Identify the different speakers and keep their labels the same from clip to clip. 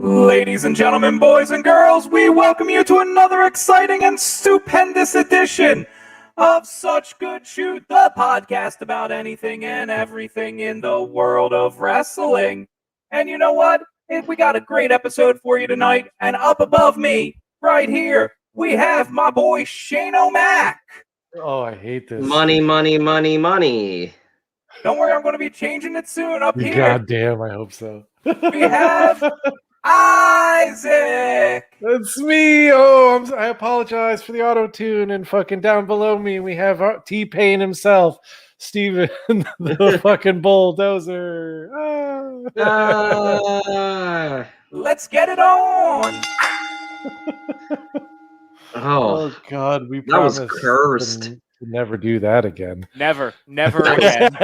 Speaker 1: Ladies and gentlemen, boys and girls, we welcome you to another exciting and stupendous edition of Such Good Shoot, the podcast about anything and everything in the world of wrestling. And you know what? We got a great episode for you tonight, and up above me, right here, we have my boy Shane O'Mac.
Speaker 2: Oh, I hate this.
Speaker 3: Money.
Speaker 1: Don't worry, I'm going to be changing it soon up here.
Speaker 2: God damn, I hope so.
Speaker 1: We have Isaac.
Speaker 2: That's me. Oh, I apologize for the auto-tune. And fucking down below me, we have T-Pain himself, Steven, the fucking bulldozer.
Speaker 1: Let's get it on.
Speaker 3: Oh
Speaker 2: God, we
Speaker 3: that was
Speaker 2: promised
Speaker 3: cursed.
Speaker 2: to never do that again.
Speaker 4: Never again.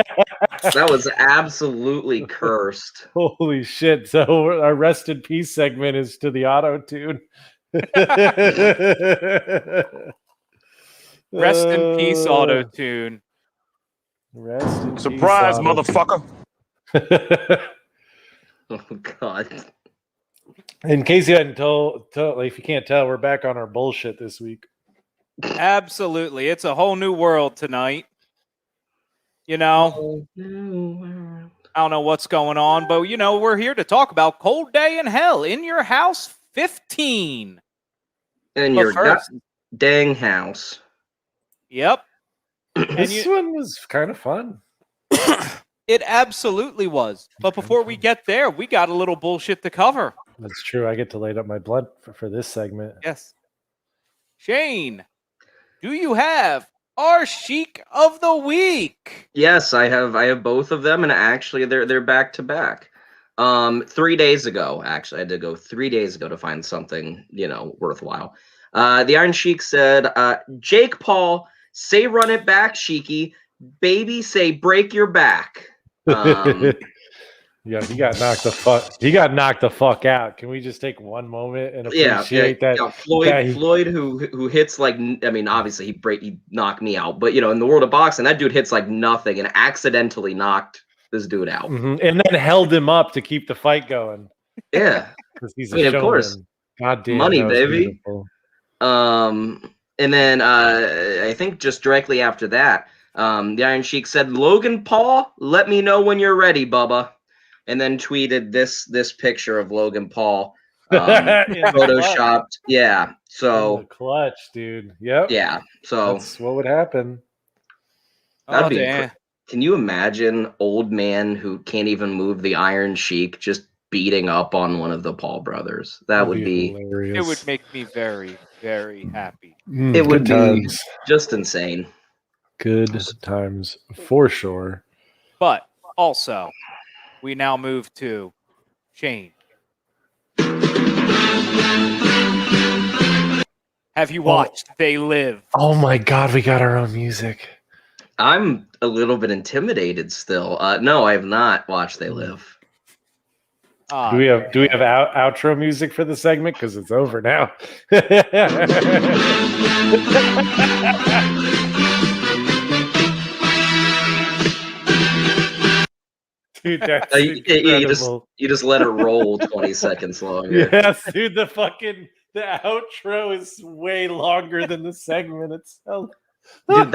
Speaker 3: That was absolutely cursed.
Speaker 2: Holy shit! So our rest in peace segment is to the auto-tune.
Speaker 4: Rest in peace, auto-tune.
Speaker 2: Rest in
Speaker 5: Surprise,
Speaker 2: peace,
Speaker 5: motherfucker.
Speaker 3: Oh God.
Speaker 2: In case you hadn't told, if you can't tell, we're back on our bullshit this week.
Speaker 4: Absolutely. It's a whole new world tonight. You know, I don't know what's going on, but, you know, we're here to talk about Cold Day in Hell in Your House 15.
Speaker 3: In
Speaker 4: But
Speaker 3: your
Speaker 4: first-
Speaker 3: dang house.
Speaker 4: Yep.
Speaker 2: This one was kind of fun.
Speaker 4: It absolutely was. But before we get there, we got a little bullshit to cover.
Speaker 2: That's true. I get to light up my blunt for this segment.
Speaker 4: Yes. Shane, do you have our Chic of the Week?
Speaker 3: Yes, I have both of them, and actually they're back to back. 3 days ago, actually, I had to go 3 days ago to find something, worthwhile. The Iron Sheik said, Jake Paul, say run it back, Sheiky. Baby, say break your back.
Speaker 2: Yeah, he got knocked the fuck out. Can we just take one moment and appreciate that?
Speaker 3: Floyd, who hits like, I mean, obviously he knocked me out, but in the world of boxing, that dude hits like nothing and accidentally knocked this dude out,
Speaker 2: and then held him up to keep the fight going.
Speaker 3: Yeah,
Speaker 2: because he's
Speaker 3: of course,
Speaker 2: God damn,
Speaker 3: money, baby.
Speaker 2: Beautiful.
Speaker 3: And then I think just directly after that, the Iron Sheik said, Logan Paul, let me know when you're ready, Bubba. And then tweeted this picture of Logan Paul, photoshopped. Yeah, so
Speaker 2: in the clutch, dude. Yep.
Speaker 3: Yeah, so
Speaker 2: that's what would happen.
Speaker 3: That'd be. Can you imagine old man who can't even move the Iron Sheik just beating up on one of the Paul brothers? That would be
Speaker 2: hilarious.
Speaker 4: It would make me very, very happy.
Speaker 3: It would be just insane.
Speaker 2: Good times for sure.
Speaker 4: But also, we now move to Shane. Have you watched They Live?
Speaker 2: Oh my God, we got our own music.
Speaker 3: I'm a little bit intimidated still. No, I have not watched They Live.
Speaker 2: Do we have outro music for the segment? Because it's over now. Dude, that's incredible.
Speaker 3: You just let it roll 20 seconds longer.
Speaker 2: Yes, dude, the outro is way longer than the segment itself.
Speaker 3: Dude,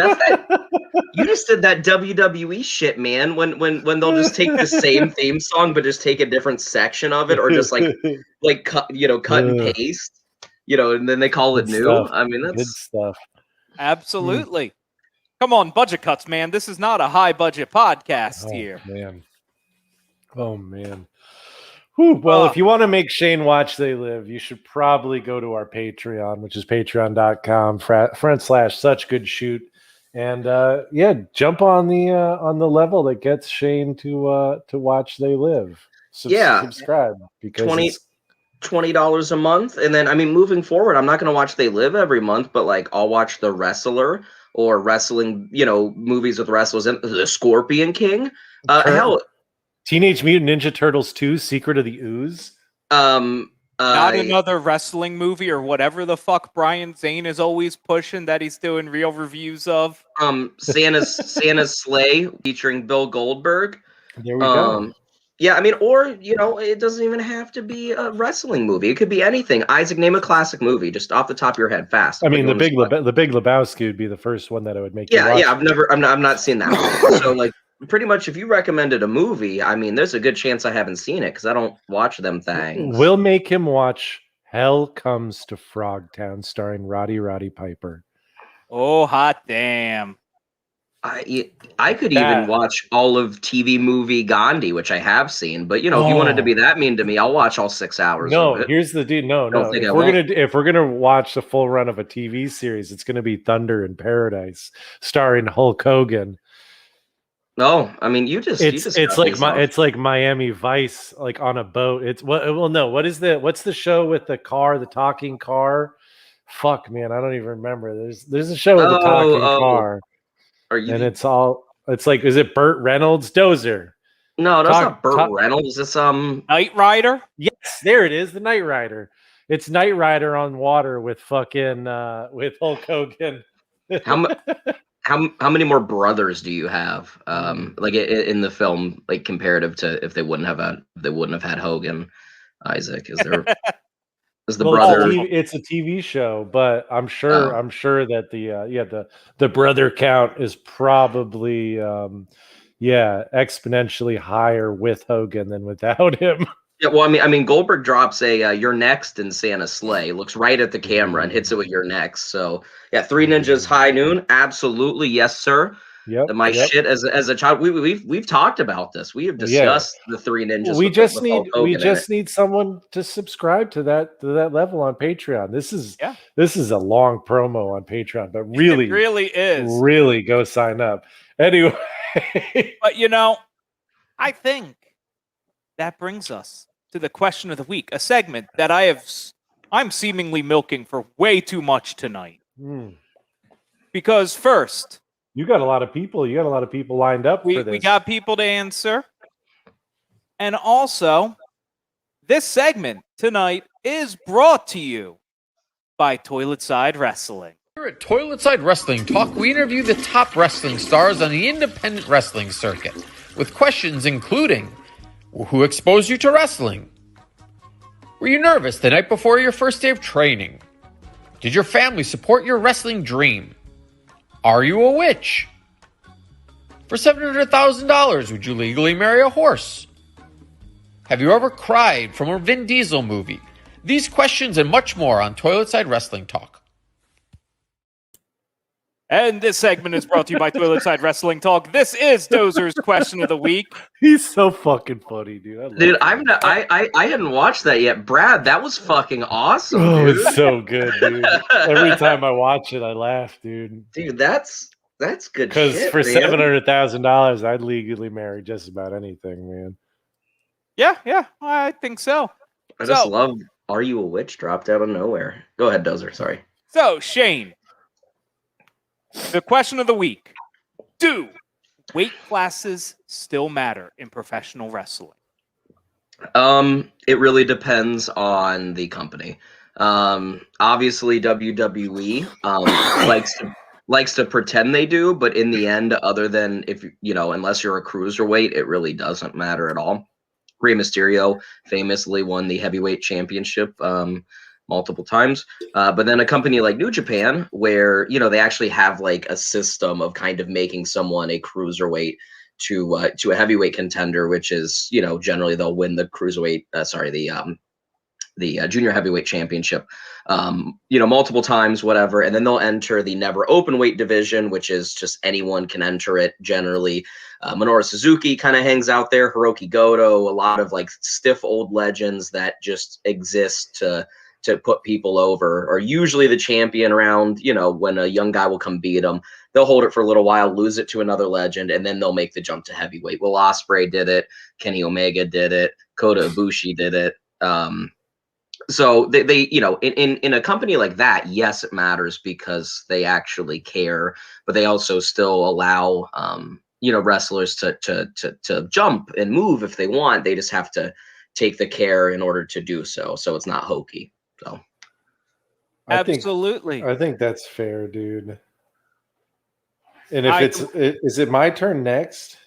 Speaker 3: you just did that WWE shit, man. When they'll just take the same theme song but just take a different section of it, or just like cut and paste, and then they call it new.
Speaker 2: Stuff.
Speaker 3: I mean, that's
Speaker 2: good stuff.
Speaker 4: Absolutely. Come on, budget cuts, man. This is not a high budget podcast here.
Speaker 2: Oh man. Whew. Well, if you want to make Shane watch They Live, you should probably go to our Patreon, which is patreon.com/suchgoodshoot. And jump on the level that gets Shane to watch They Live. Subscribe because
Speaker 3: $20 a month. And then, I mean, moving forward, I'm not going to watch They Live every month, but like I'll watch The Wrestler or wrestling, movies with wrestlers and The Scorpion King. Hell,
Speaker 2: Teenage Mutant Ninja Turtles 2: Secret of the Ooze.
Speaker 4: Not another wrestling movie or whatever the fuck Brian Zane is always pushing that he's doing real reviews of.
Speaker 3: Santa's Sleigh featuring Bill Goldberg.
Speaker 2: There we go.
Speaker 3: Yeah, I mean, or it doesn't even have to be a wrestling movie. It could be anything. Isaac, name a classic movie, just off the top of your head, fast.
Speaker 2: I mean, the Big Lebowski would be the first one that I would make you
Speaker 3: Yeah,
Speaker 2: watch.
Speaker 3: yeah. I'm not seeing that one. So like, pretty much, if you recommended a movie, I mean, there's a good chance I haven't seen it because I don't watch them things.
Speaker 2: We'll make him watch Hell Comes to Frogtown, starring Roddy Piper.
Speaker 4: Oh, hot damn.
Speaker 3: I could even watch all of TV movie Gandhi, which I have seen. But if you wanted to be that mean to me, I'll watch all 6 hours.
Speaker 2: No,
Speaker 3: of it.
Speaker 2: here's the deal. No.
Speaker 3: think
Speaker 2: If we're gonna watch the full run of a TV series, it's gonna be Thunder in Paradise, starring Hulk Hogan.
Speaker 3: No, I mean
Speaker 2: it's like Miami Vice, like on a boat. It's what's the show with the car, the talking car? Fuck, man, I don't even remember. There's a show with the talking car. It's like, is it Burt Reynolds? Dozer.
Speaker 3: No, that's not Burt Reynolds. It's
Speaker 4: Knight Rider?
Speaker 2: Yes, there it is, the Knight Rider. It's Knight Rider on water with fucking with Hulk Hogan.
Speaker 3: How many more brothers do you have? Like in the film, like comparative to if they wouldn't have had Hogan, Isaac? Is there is the brother?
Speaker 2: It's a TV show, but I'm sure that the brother count is probably exponentially higher with Hogan than without him.
Speaker 3: Yeah, well, I mean, Goldberg drops a "You're next" in Santa's sleigh, looks right at the camera and hits it with "You're next." So yeah, Three Ninjas High Noon, absolutely, yes, sir.
Speaker 2: Yep.
Speaker 3: Shit as a child. We've talked about this. We have discussed the Three Ninjas.
Speaker 2: We just need someone to subscribe to that level on Patreon. This is a long promo on Patreon, but really,
Speaker 4: it really is.
Speaker 2: Really go sign up. Anyway,
Speaker 4: but I think that brings us to the question of the week, a segment that I'm seemingly milking for way too much tonight. Because first,
Speaker 2: you got a lot of people lined up for this.
Speaker 4: We got people to answer. And also, this segment tonight is brought to you by Toilet Side Wrestling.
Speaker 5: Here at Toilet Side Wrestling Talk, we interview the top wrestling stars on the independent wrestling circuit with questions including: who exposed you to wrestling? Were you nervous the night before your first day of training? Did your family support your wrestling dream? Are you a witch? For $700,000, would you legally marry a horse? Have you ever cried from a Vin Diesel movie? These questions and much more on Toilet Side Wrestling Talk.
Speaker 4: And this segment is brought to you by Toilet Side Wrestling Talk. This is Dozer's question of the week.
Speaker 2: He's so fucking funny, dude.
Speaker 3: I hadn't watched that yet. Brad, that was fucking awesome.
Speaker 2: Oh,
Speaker 3: dude.
Speaker 2: It's so good, dude. Every time I watch it, I laugh, dude.
Speaker 3: Dude, that's good.
Speaker 2: Because for $700,000, I'd legally marry just about anything, man.
Speaker 4: Yeah, I think so.
Speaker 3: I just love "Are You a Witch?" dropped out of nowhere. Go ahead, Dozer. Sorry.
Speaker 4: So, Shane, the question of the week: do weight classes still matter in professional wrestling?
Speaker 3: It really depends on the company. Obviously, WWE likes to pretend they do, but in the end, other than unless you're a cruiserweight, it really doesn't matter at all. Rey Mysterio famously won the heavyweight championship multiple times. But then a company like New Japan, where, they actually have like a system of kind of making someone a cruiserweight to a heavyweight contender, which is, generally they'll win the cruiserweight, the junior heavyweight championship, multiple times, whatever. And then they'll enter the never open weight division, which is just anyone can enter it. Generally, Minoru Suzuki kind of hangs out there, Hiroki Goto, a lot of like stiff old legends that just exist to put people over, or usually the champion around, when a young guy will come beat them, they'll hold it for a little while, lose it to another legend, and then they'll make the jump to heavyweight. Will Ospreay did it. Kenny Omega did it. Kota Ibushi did it. So they in a company like that, yes, it matters because they actually care, but they also still allow, wrestlers to jump and move if they want. They just have to take the care in order to do so. So it's not hokey. So.
Speaker 4: Absolutely.
Speaker 2: I think that's fair, dude. And if is it my turn next?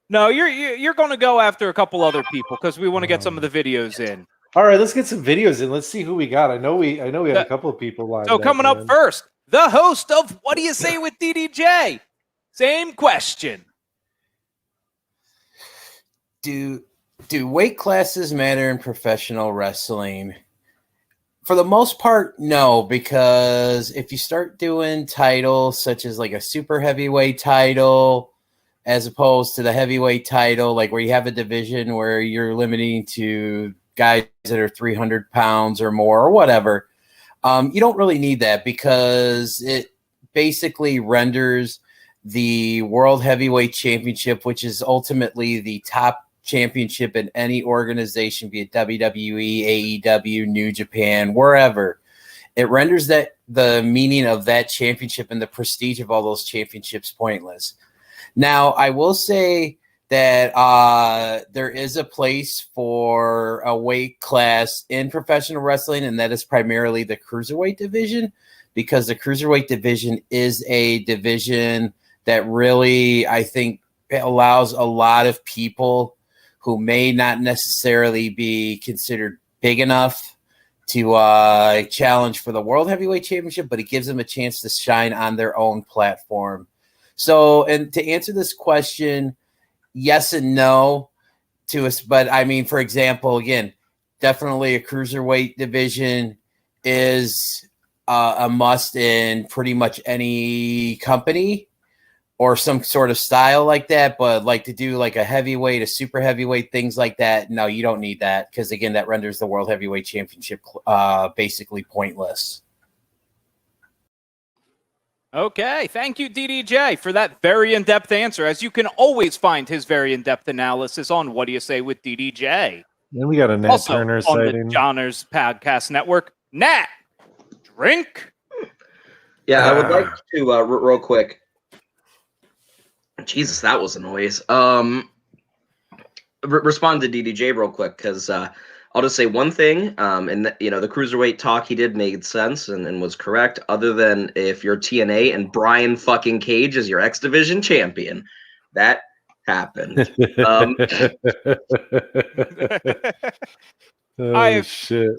Speaker 4: No, you're going to go after a couple other people because we want to get some of the videos in.
Speaker 2: All right, let's get some videos in. Let's see who we got. I know we had a couple of people lined up.
Speaker 4: So coming up first, the host of What Do You Say with DDJ? Same question.
Speaker 6: Do weight classes matter in professional wrestling? For the most part, no, because if you start doing titles such as like a super heavyweight title, as opposed to the heavyweight title, like where you have a division where you're limiting to guys that are 300 pounds or more or whatever, you don't really need that because it basically renders the World Heavyweight Championship, which is ultimately the top championship in any organization, be it WWE, AEW, New Japan, wherever. It renders that the meaning of that championship and the prestige of all those championships pointless. Now, I will say that there is a place for a weight class in professional wrestling, and that is primarily the cruiserweight division, because the cruiserweight division is a division that really, I think, allows a lot of people who may not necessarily be considered big enough to challenge for the World Heavyweight Championship, but it gives them a chance to shine on their own platform. So, and to answer this question, yes and no to us. But I mean, for example, again, definitely a cruiserweight division is a must in pretty much any company or some sort of style like that. But like to do like a heavyweight, a super heavyweight, things like that, no, you don't need that, because again, that renders the World Heavyweight Championship basically pointless.
Speaker 4: Okay, thank you, DDJ, for that very in-depth answer. As you can always find his very in-depth analysis on What Do You Say with DDJ.
Speaker 2: Then we got a Nat
Speaker 4: Also
Speaker 2: Turner
Speaker 4: on
Speaker 2: sighting.
Speaker 4: the Johners Podcast Network. Nat, drink.
Speaker 3: Yeah, I would like to real quick. Jesus, that was a noise. Respond to DDJ real quick, because I'll just say one thing, and the cruiserweight talk he did made sense and was correct, other than if you're TNA and Brian fucking Cage is your X Division champion. That happened.
Speaker 2: Shit.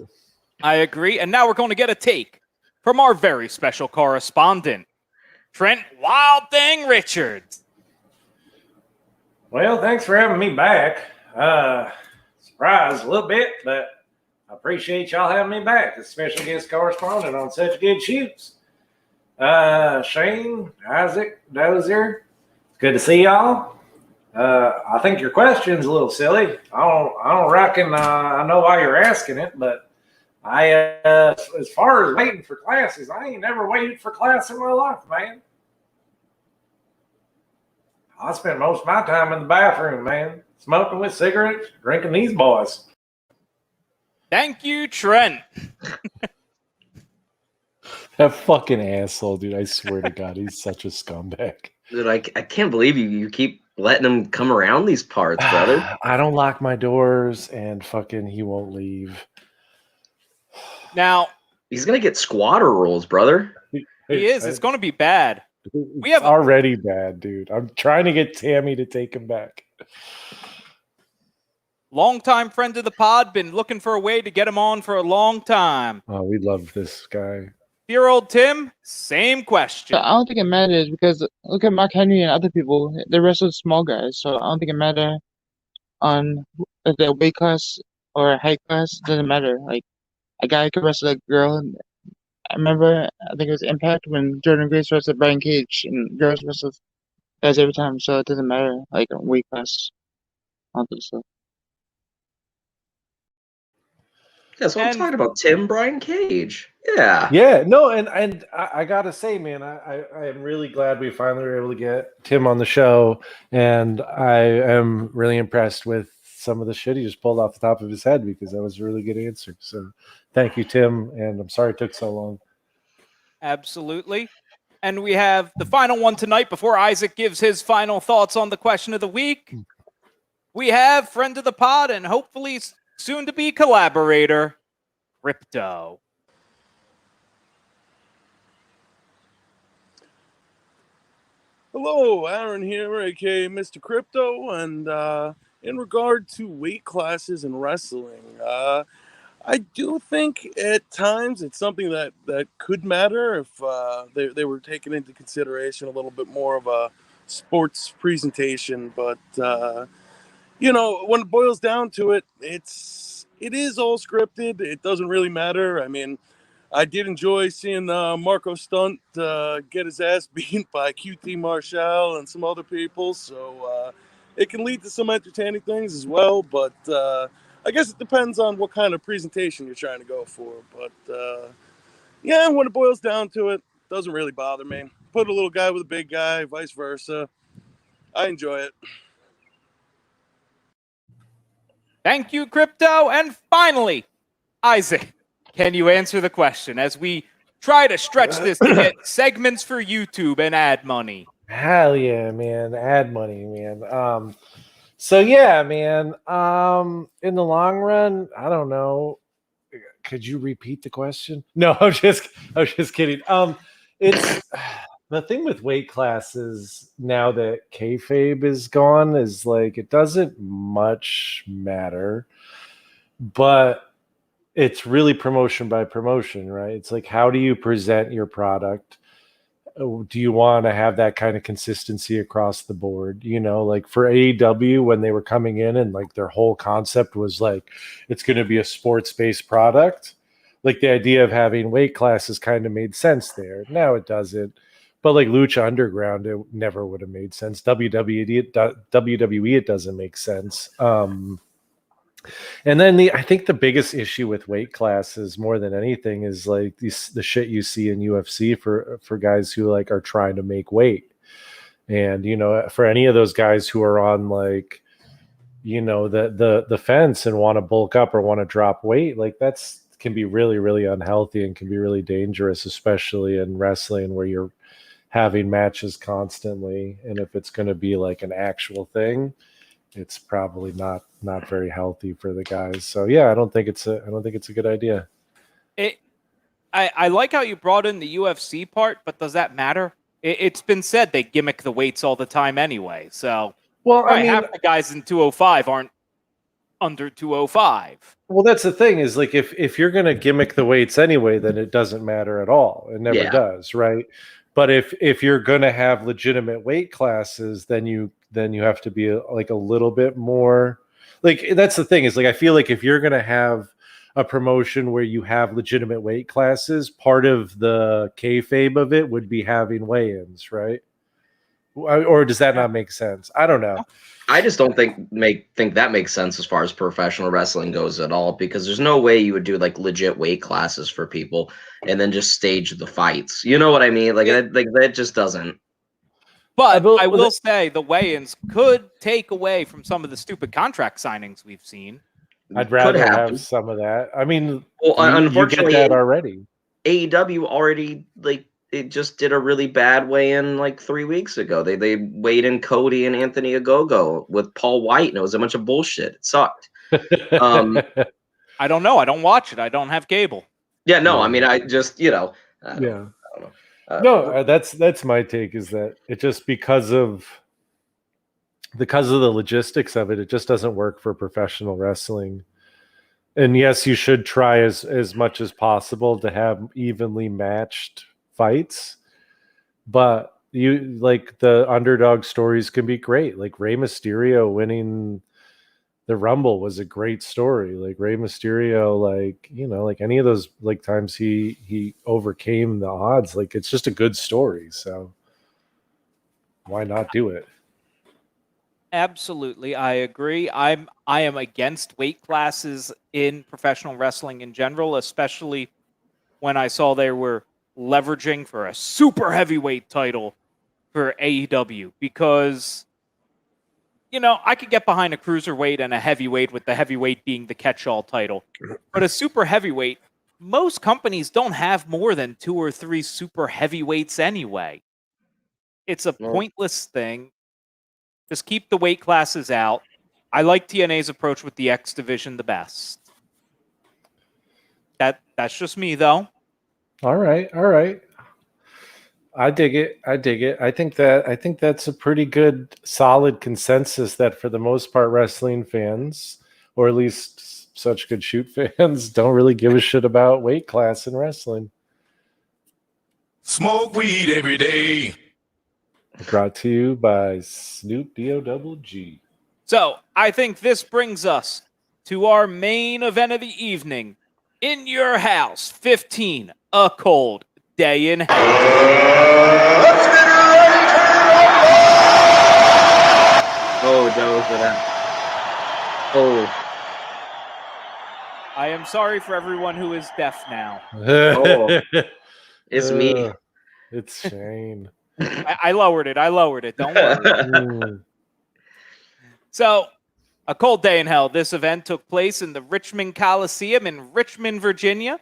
Speaker 4: I agree. And now we're going to get a take from our very special correspondent, Trent Wild Thing Richards.
Speaker 7: Well, thanks for having me back. Surprised a little bit, but I appreciate y'all having me back, especially guest correspondent on such good shoots. Shane, Isaac, Dozier, it's good to see y'all. I think your question's a little silly. I don't reckon I know why you're asking it, but as far as waiting for classes, I ain't never waited for class in my life, man. I spent most of my time in the bathroom, man, smoking with cigarettes, drinking these boys.
Speaker 4: Thank you, Trent.
Speaker 2: That fucking asshole, dude. I swear to God, he's such a scumbag.
Speaker 3: Dude, I can't believe you keep letting him come around these parts, brother.
Speaker 2: I don't lock my doors, and fucking he won't leave.
Speaker 4: Now,
Speaker 3: He's going to get squatter rules, brother.
Speaker 4: he is. It's going to be bad.
Speaker 2: It's already bad, dude. I'm trying to get Tammy to take him back.
Speaker 4: Longtime friend of the pod, been looking for a way to get him on for a long time.
Speaker 2: Oh, we love this guy.
Speaker 4: Dear-old Tim, same question.
Speaker 8: I don't think it matters because look at Mark Henry and other people. They wrestle small guys, so I don't think it matters on if they're weight class or height class. It doesn't matter. Like a guy could wrestle a girl. And I remember, I think it was Impact when Jordan Grace wrestled Brian Cage, and girls wrestle guys every time. So it doesn't matter like weight class. I don't think so.
Speaker 3: Yeah, so I'm talking about Tim Brian Cage. Yeah.
Speaker 2: Yeah, no, and I gotta say, man, I am really glad we finally were able to get Tim on the show, and I am really impressed with some of the shit he just pulled off the top of his head, because that was a really good answer. So thank you, Tim, and I'm sorry it took so long.
Speaker 4: Absolutely. And we have the final one tonight before Isaac gives his final thoughts on the question of the week. We have friend of the pod and hopefully soon to be collaborator, Crypto.
Speaker 9: Hello, Aaron here, aka Mr. Crypto, and in regard to weight classes in wrestling, I do think at times it's something that could matter if they were taken into consideration a little bit more of a sports presentation. But when it boils down to it, it is all scripted. It doesn't really matter. I mean, I did enjoy seeing Marco Stunt get his ass beat by QT Marshall and some other people. So it can lead to some entertaining things as well. But I guess it depends on what kind of presentation you're trying to go for. But yeah, when it boils down to it, doesn't really bother me. Put a little guy with a big guy, vice versa. I enjoy it.
Speaker 4: Thank you, Crypto. And finally, Isaac, can you answer the question as we try to stretch this to get segments for YouTube and ad money?
Speaker 2: Hell yeah, man. Ad money, man. So yeah, man. In the long run, I don't know. Could you repeat the question? No, I was just kidding. It's the thing with weight classes now that kayfabe is gone is like it doesn't much matter, but it's really promotion by promotion, right? It's like, how do you present your product? Do you want to have that kind of consistency across the board? Like for AEW, when they were coming in and like their whole concept was like, it's going to be a sports-based product. Like the idea of having weight classes kind of made sense there. Now it doesn't. But like Lucha Underground, it never would have made sense. WWE, it doesn't make sense. And then I think the biggest issue with weight classes more than anything is like the shit you see in UFC for guys who like are trying to make weight. And for any of those guys who are on like the fence and want to bulk up or want to drop weight, like that's can be really, really unhealthy and can be really dangerous, especially in wrestling where you're having matches constantly. And if it's going to be like an actual thing, it's probably not very healthy for the guys. So yeah, I don't think it's a good idea.
Speaker 4: I like how you brought in the UFC part, but does that matter? It's been said they gimmick the weights all the time anyway. So I mean, half the guys in 205 aren't under 205.
Speaker 2: Well, that's the thing is like if you're going to gimmick the weights anyway, then it doesn't matter at all. It never does, right? But if you're going to have legitimate weight classes, then you have to be like a little bit more like, that's the thing is like, I feel like if you're going to have a promotion where you have legitimate weight classes, part of the kayfabe of it would be having weigh-ins, right? Or does that not make sense? I don't know.
Speaker 3: I just don't think that makes sense as far as professional wrestling goes at all, because there's no way you would do like legit weight classes for people and then just stage the fights. You know what I mean? Like that just doesn't.
Speaker 4: But I will say the weigh-ins could take away from some of the stupid contract signings we've seen.
Speaker 2: I'd rather have some of that. I mean,
Speaker 3: unfortunately,
Speaker 2: you get that already.
Speaker 3: AEW already it just did a really bad weigh-in like 3 weeks ago. They weighed in Cody and Anthony Ogogo with Paul White, and it was a bunch of bullshit. It sucked.
Speaker 4: I don't know. I don't watch it. I don't have cable.
Speaker 3: Yeah, no. I mean, I just I don't
Speaker 2: No,
Speaker 3: know.
Speaker 2: that's my take, is that it just because of the logistics of it, it just doesn't work for professional wrestling. And yes, you should try as much as possible to have evenly matched fights, but you like the underdog stories can be great. Like Rey Mysterio winning the Rumble was a great story. Like Rey Mysterio, like any of those like times he overcame the odds. Like it's just a good story. So why not do it?
Speaker 4: Absolutely, I agree. I am against weight classes in professional wrestling in general, especially when I saw they were leveraging for a super heavyweight title for AEW, because I could get behind a cruiserweight and a heavyweight, with the heavyweight being the catch-all title. But a super heavyweight, most companies don't have more than 2 or 3 super heavyweights anyway. It's a pointless thing. Just keep the weight classes out. I like TNA's approach with the X division the best. That's just me, though.
Speaker 2: All right. I dig it. I dig it. I think that's a pretty good, solid consensus that for the most part, wrestling fans, or at least such good shoot fans, don't really give a shit about weight class in wrestling.
Speaker 1: Smoke weed every day.
Speaker 2: Brought to you by Snoop D-O-double-G.
Speaker 4: So I think this brings us to our main event of the evening. In Your House 15, A Cold Day in Hell.
Speaker 3: Oh, no, for that. Oh.
Speaker 4: I am sorry for everyone who is deaf now.
Speaker 3: Oh. It's me.
Speaker 2: It's Shane.
Speaker 4: I lowered it. Don't worry. So, A Cold Day in Hell. This event took place in the Richmond Coliseum in Richmond, Virginia,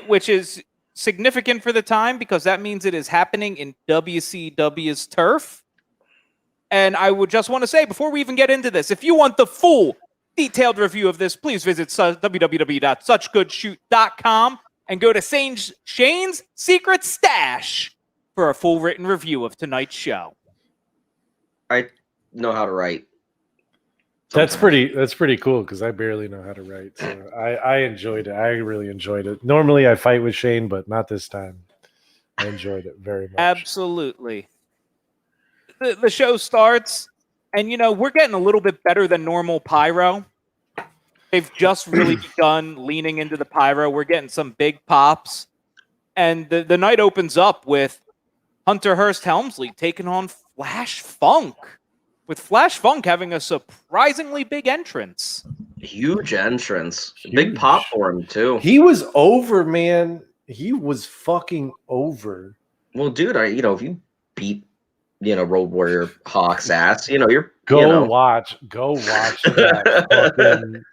Speaker 4: which is significant for the time because that means it is happening in WCW's turf. And I would just want to say, before we even get into this, if you want the full detailed review of this, please visit www.suchgoodshoot.com and go to Shane's Secret Stash for a full written review of tonight's show.
Speaker 3: I know how to write.
Speaker 2: That's pretty cool because I barely know how to write. So I enjoyed it. I really enjoyed it. Normally I fight with Shane, but not this time. I enjoyed it very much.
Speaker 4: Absolutely. The show starts, and we're getting a little bit better than normal pyro. They've just really begun leaning into the pyro. We're getting some big pops. And the night opens up with Hunter Hearst Helmsley taking on Flash Funk, with Flash Funk having a surprisingly big entrance.
Speaker 3: Huge entrance.
Speaker 2: Huge.
Speaker 3: Big pop for him, too.
Speaker 2: He was over, man. He was fucking over.
Speaker 3: Well, dude, if you beat, Road Warrior Hawk's ass, you're...
Speaker 2: Watch that fucking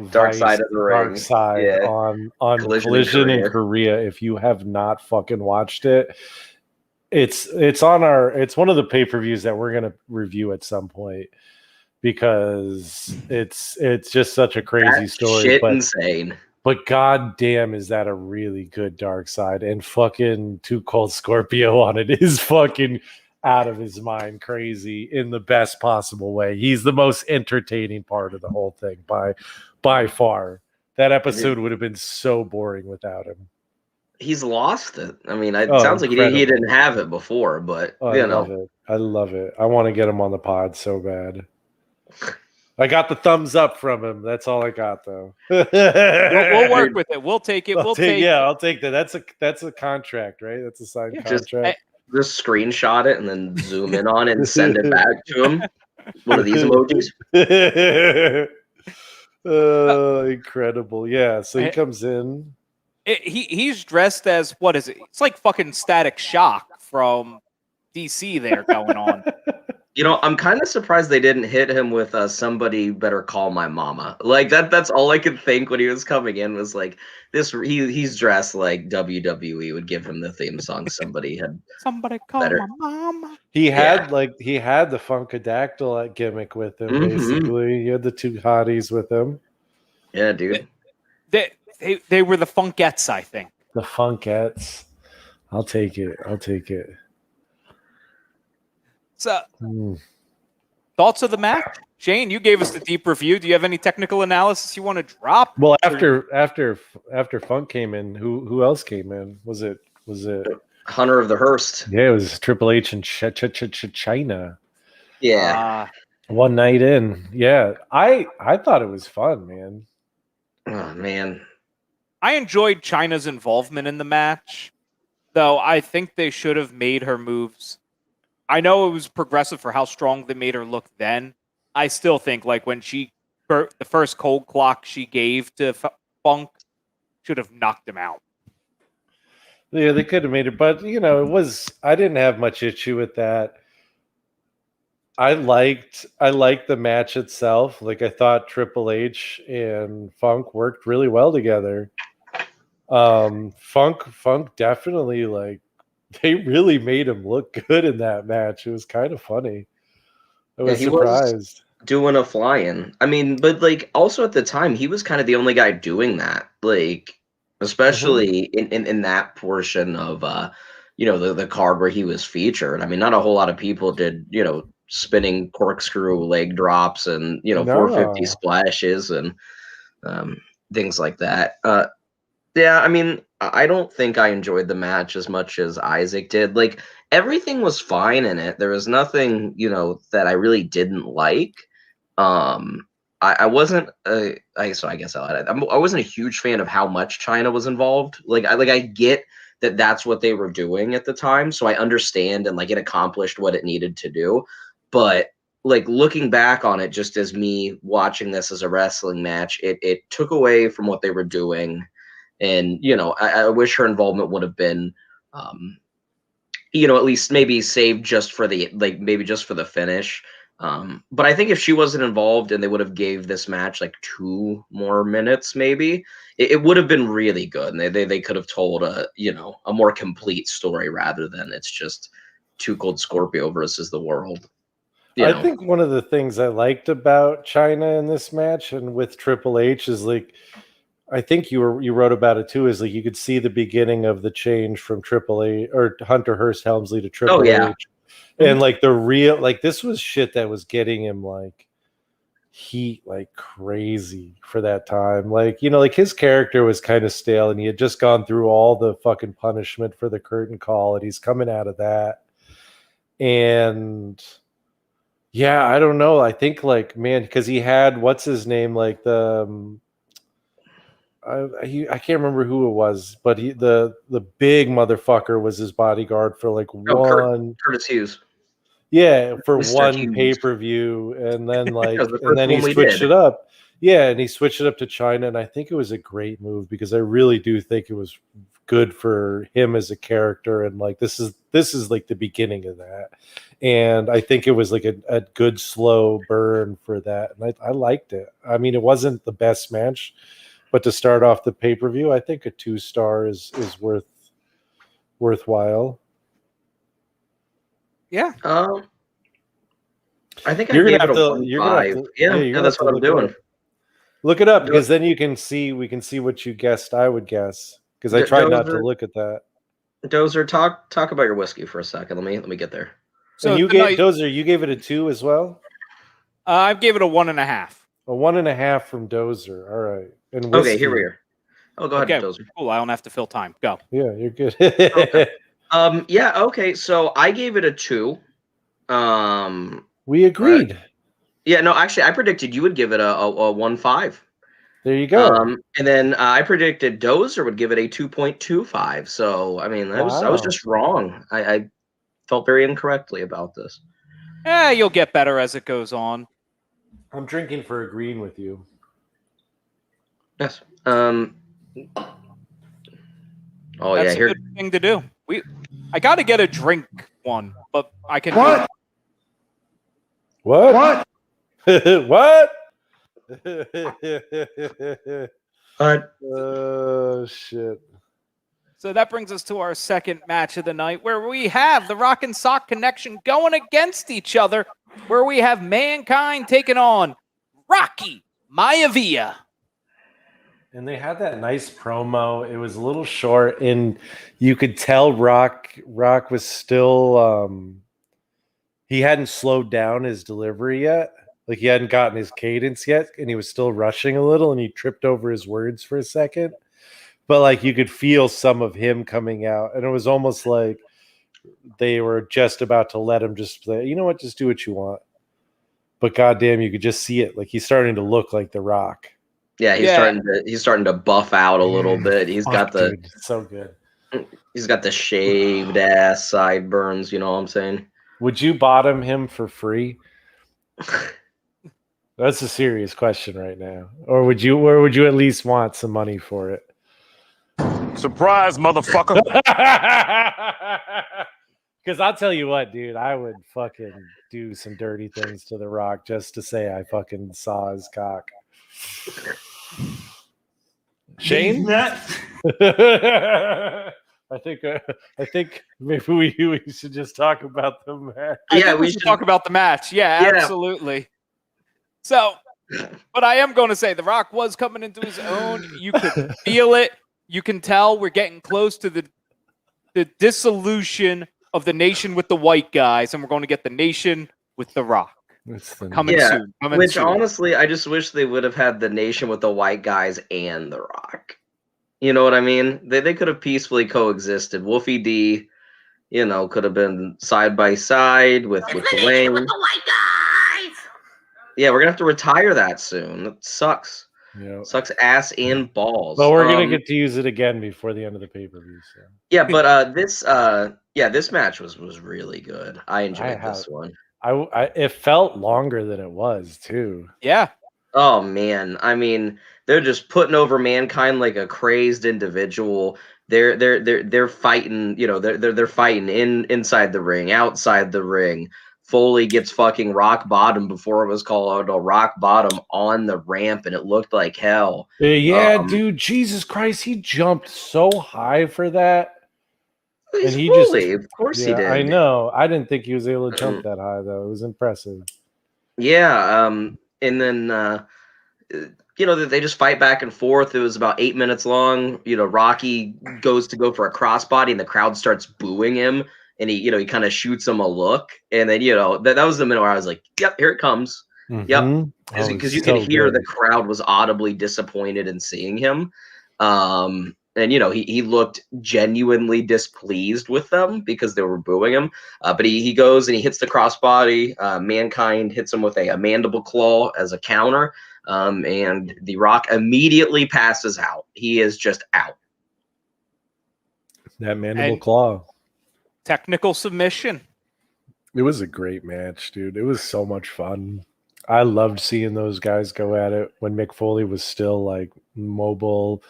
Speaker 3: Dark Side of the Ring.
Speaker 2: Dark Side on Collision in Korea. If you have not fucking watched it, it's one of the pay-per-views that we're gonna review at some point because it's just such a crazy story.
Speaker 3: Insane.
Speaker 2: But goddamn, is that a really good Dark Side? And fucking Too Cold Scorpio on it is fucking out of his mind crazy in the best possible way. He's the most entertaining part of the whole thing by far. That episode would have been so boring without him.
Speaker 3: He's lost it. I mean, it sounds like he didn't have it before, but
Speaker 2: I love it. I want to get him on the pod so bad. I got the thumbs up from him. That's all I got, though.
Speaker 4: We'll work with it. We'll take it. I'll take
Speaker 2: that. That's a contract, right? That's a signed contract.
Speaker 3: Just screenshot it and then zoom in on it and send it back to him. One of these emojis.
Speaker 2: Incredible. Yeah. So he comes in.
Speaker 4: He's dressed as, what is it? It's like fucking Static Shock from DC there going on.
Speaker 3: I'm kind of surprised they didn't hit him with Somebody Better Call My Mama. Like that's all I could think when he was coming in was like this. He's dressed like WWE would give him the theme song. Somebody call my mama.
Speaker 2: He had the Funkadactyl gimmick with him. Basically, he had the two hotties with him.
Speaker 3: Yeah, dude.
Speaker 4: They were the Funkettes, I think.
Speaker 2: The Funkettes. I'll take it.
Speaker 4: So, thoughts of the match? Shane, you gave us the deep review. Do you have any technical analysis you want to drop?
Speaker 2: Well, after Funk came in, who else came in? Was it
Speaker 3: Hunter of the Hearst?
Speaker 2: Yeah, it was Triple H and China.
Speaker 3: Yeah.
Speaker 2: One night in. Yeah. I thought it was fun, man.
Speaker 3: Oh man.
Speaker 4: I enjoyed China's involvement in the match, though I think they should have made her moves. I know it was progressive for how strong they made her look then. I still think like when the first cold clock she gave to Funk should have knocked him out.
Speaker 2: Yeah, they could have made it, but I didn't have much issue with that. I liked the match itself. Like I thought Triple H and Funk worked really well together. Funk definitely they really made him look good in that match. It was kind of funny. I was surprised.
Speaker 3: Was doing a fly-in. I mean, but also at the time, he was kind of the only guy doing that. Especially in that portion of the card where he was featured. I mean, not a whole lot of people did, spinning corkscrew leg drops and 450
Speaker 2: No.
Speaker 3: splashes and things like that. Yeah, I mean, I don't think I enjoyed the match as much as Isaac did. Like, everything was fine in it. There was nothing, that I really didn't like. I wasn't I guess I wasn't a huge fan of how much China was involved. I get that that's what they were doing at the time, so I understand, and like it accomplished what it needed to do. But like looking back on it, just as me watching this as a wrestling match, it took away from what they were doing. And I wish her involvement would have been at least maybe saved just for the finish. But I think if she wasn't involved and they would have gave this match like 2 more minutes, maybe it would have been really good. And they could have told a more complete story rather than it's just Too Cold Scorpio versus the world.
Speaker 2: I think one of the things I liked about China in this match and with Triple H is like, I think you wrote about it too, is like you could see the beginning of the change from Triple H or Hunter Hearst Helmsley to Triple H. And like the real, like this was shit that was getting him like heat like crazy for that time. Like, like his character was kind of stale and he had just gone through all the fucking punishment for the curtain call and he's coming out of that. And yeah, I don't know. I think like, man, because he had, what's his name? Like the, I can't remember who it was, but the big motherfucker was his bodyguard for like
Speaker 3: Curtis Hughes.
Speaker 2: Yeah, for
Speaker 3: Mr.
Speaker 2: one
Speaker 3: Hughes.
Speaker 2: pay-per-view, and then like
Speaker 3: and then
Speaker 2: he switched it up. Yeah, and he switched it up to China, and I think it was a great move because I really do think it was good for him as a character, and like this is like the beginning of that. And I think it was like a good slow burn for that, and I liked it. I mean, it wasn't the best match, but to start off the pay-per-view, I think a 2-star is worthwhile.
Speaker 3: Yeah. I think
Speaker 2: You're
Speaker 3: I gave
Speaker 2: gonna
Speaker 3: it
Speaker 2: have
Speaker 3: a
Speaker 2: to.
Speaker 3: 1.5. Yeah, that's what I'm doing.
Speaker 2: Look it up because then we can see what you guessed. I would guess because I tried not to look at that.
Speaker 3: Dozer, talk about your whiskey for a second. Let me get there.
Speaker 2: So and you gave Dozer, you gave it a 2 as well.
Speaker 4: I gave it a 1.5.
Speaker 2: A 1.5 from Dozer. All right. And
Speaker 3: okay, here we are. Oh, go ahead, Dozer.
Speaker 4: Cool. I don't have to fill time. Go.
Speaker 2: Yeah, you're good.
Speaker 3: Okay. Yeah. Okay. So I gave it a 2.
Speaker 2: We agreed.
Speaker 3: Yeah. No, actually, I predicted you would give it a 1.5.
Speaker 2: There you go.
Speaker 3: And then I predicted Dozer would give it a 2.25. So I mean, I was just wrong. I felt very incorrectly about this.
Speaker 4: Yeah, you'll get better as it goes on.
Speaker 2: I'm drinking for agreeing with you.
Speaker 3: Yes. Oh
Speaker 4: That's
Speaker 3: yeah, here.
Speaker 4: A good thing to do. I got to get a drink one, but I can.
Speaker 2: What? What? What? Oh shit.
Speaker 4: So that brings us to our second match of the night, where we have the Rock and Sock Connection going against each other, where we have Mankind taking on Rocky Maivia.
Speaker 2: And they had that nice promo. It was a little short, and you could tell Rock was still he hadn't slowed down his delivery yet. Like he hadn't gotten his cadence yet, and he was still rushing a little, and he tripped over his words for a second. But like you could feel some of him coming out, and it was almost like they were just about to let him just play. You know what? Just do what you want. But goddamn, you could just see it. Like he's starting to look like The Rock.
Speaker 3: Yeah, he's starting to buff out a little bit. He's got the
Speaker 2: dude, so good.
Speaker 3: He's got the shaved ass sideburns. You know what I'm saying?
Speaker 2: Would you bottom him for free? That's a serious question right now. Or would you at least want some money for it?
Speaker 10: Surprise, motherfucker.
Speaker 2: Because I'll tell you what, dude, I would fucking do some dirty things to The Rock just to say I fucking saw his cock. Shane? I think maybe we should just talk about the match.
Speaker 4: Yeah, we should talk about the match. Yeah, absolutely. So, but I am going to say The Rock was coming into his own. You could feel it. You can tell we're getting close to the the dissolution of the nation with the white guys, and we're going to get the nation with the Rock. Coming soon.
Speaker 3: Which honestly, I just wish they would have had the nation with the white guys and the Rock. You know what I mean? They could have peacefully coexisted. Wolfie D, could have been side by side with Dwayne. With the white guys. Yeah, we're gonna have to retire that soon. That sucks.
Speaker 2: Yeah.
Speaker 3: Sucks ass and balls.
Speaker 2: But we're gonna get to use it again before the end of the pay-per-view. So.
Speaker 3: Yeah, but this match was really good. I enjoyed this one.
Speaker 2: It felt longer than it was too.
Speaker 4: Yeah.
Speaker 3: Oh man, I mean, they're just putting over Mankind like a crazed individual. They're fighting, they're fighting inside the ring, outside the ring. Foley gets fucking rock bottom before it was called a rock bottom on the ramp, and it looked like hell.
Speaker 2: Yeah, dude, Jesus Christ, he jumped so high for that.
Speaker 3: And he Foley, of course he did.
Speaker 2: I know. I didn't think he was able to jump that high though. It was impressive.
Speaker 3: Yeah, and then they just fight back and forth. It was about 8 minutes long. Rocky goes to go for a crossbody, and the crowd starts booing him. And he kind of shoots him a look, and then that was the minute where I was like, "Yep, here it comes."
Speaker 2: Mm-hmm.
Speaker 3: Yep, because you can hear the crowd was audibly disappointed in seeing him, and he looked genuinely displeased with them because they were booing him. But he goes and he hits the crossbody. Mankind hits him with a mandible claw as a counter, and the Rock immediately passes out. He is just out.
Speaker 2: That mandible claw.
Speaker 4: Technical submission.
Speaker 2: It was a great match, dude. It was so much fun. I loved seeing those guys go at it when Mick Foley was still like mobile.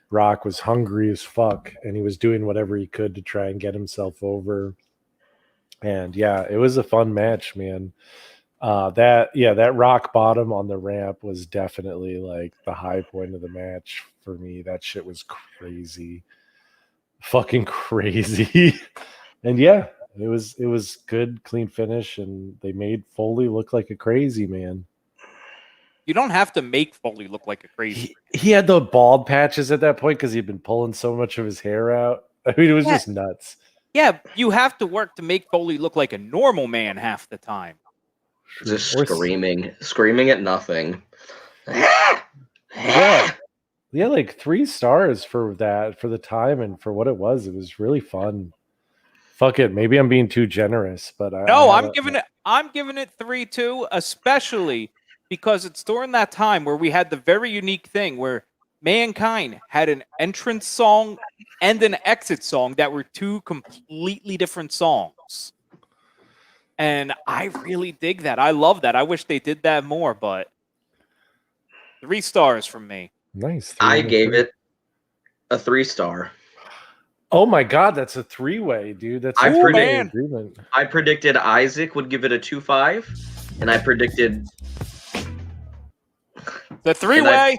Speaker 2: Rock was hungry as fuck, and he was doing whatever he could to try and get himself over. And yeah, it was a fun match, man. That rock bottom on the ramp was definitely like the high point of the match for me. That shit was crazy. Fucking crazy. And yeah, it was good, clean finish, and they made Foley look like a crazy man.
Speaker 4: You don't have to make Foley look like a crazy.
Speaker 2: He had the bald patches at that point because he'd been pulling so much of his hair out. I mean, it was just nuts.
Speaker 4: Yeah, you have to work to make Foley look like a normal man half the time.
Speaker 3: Just screaming at nothing.
Speaker 2: Yeah, like 3 stars for that, for the time and for what it was. It was really fun. Fuck it, maybe I'm being too generous, but
Speaker 4: I'm giving it 3 too, especially because it's during that time where we had the very unique thing where Mankind had an entrance song and an exit song that were 2 completely different songs. And I really dig that. I love that. I wish they did that more, but 3 stars from me.
Speaker 2: Nice.
Speaker 3: I gave it a 3-star.
Speaker 2: Oh my god, that's a 3-way, dude. That's
Speaker 3: agreement. I predicted Isaac would give it a 2.5, and I predicted
Speaker 4: the 3-way.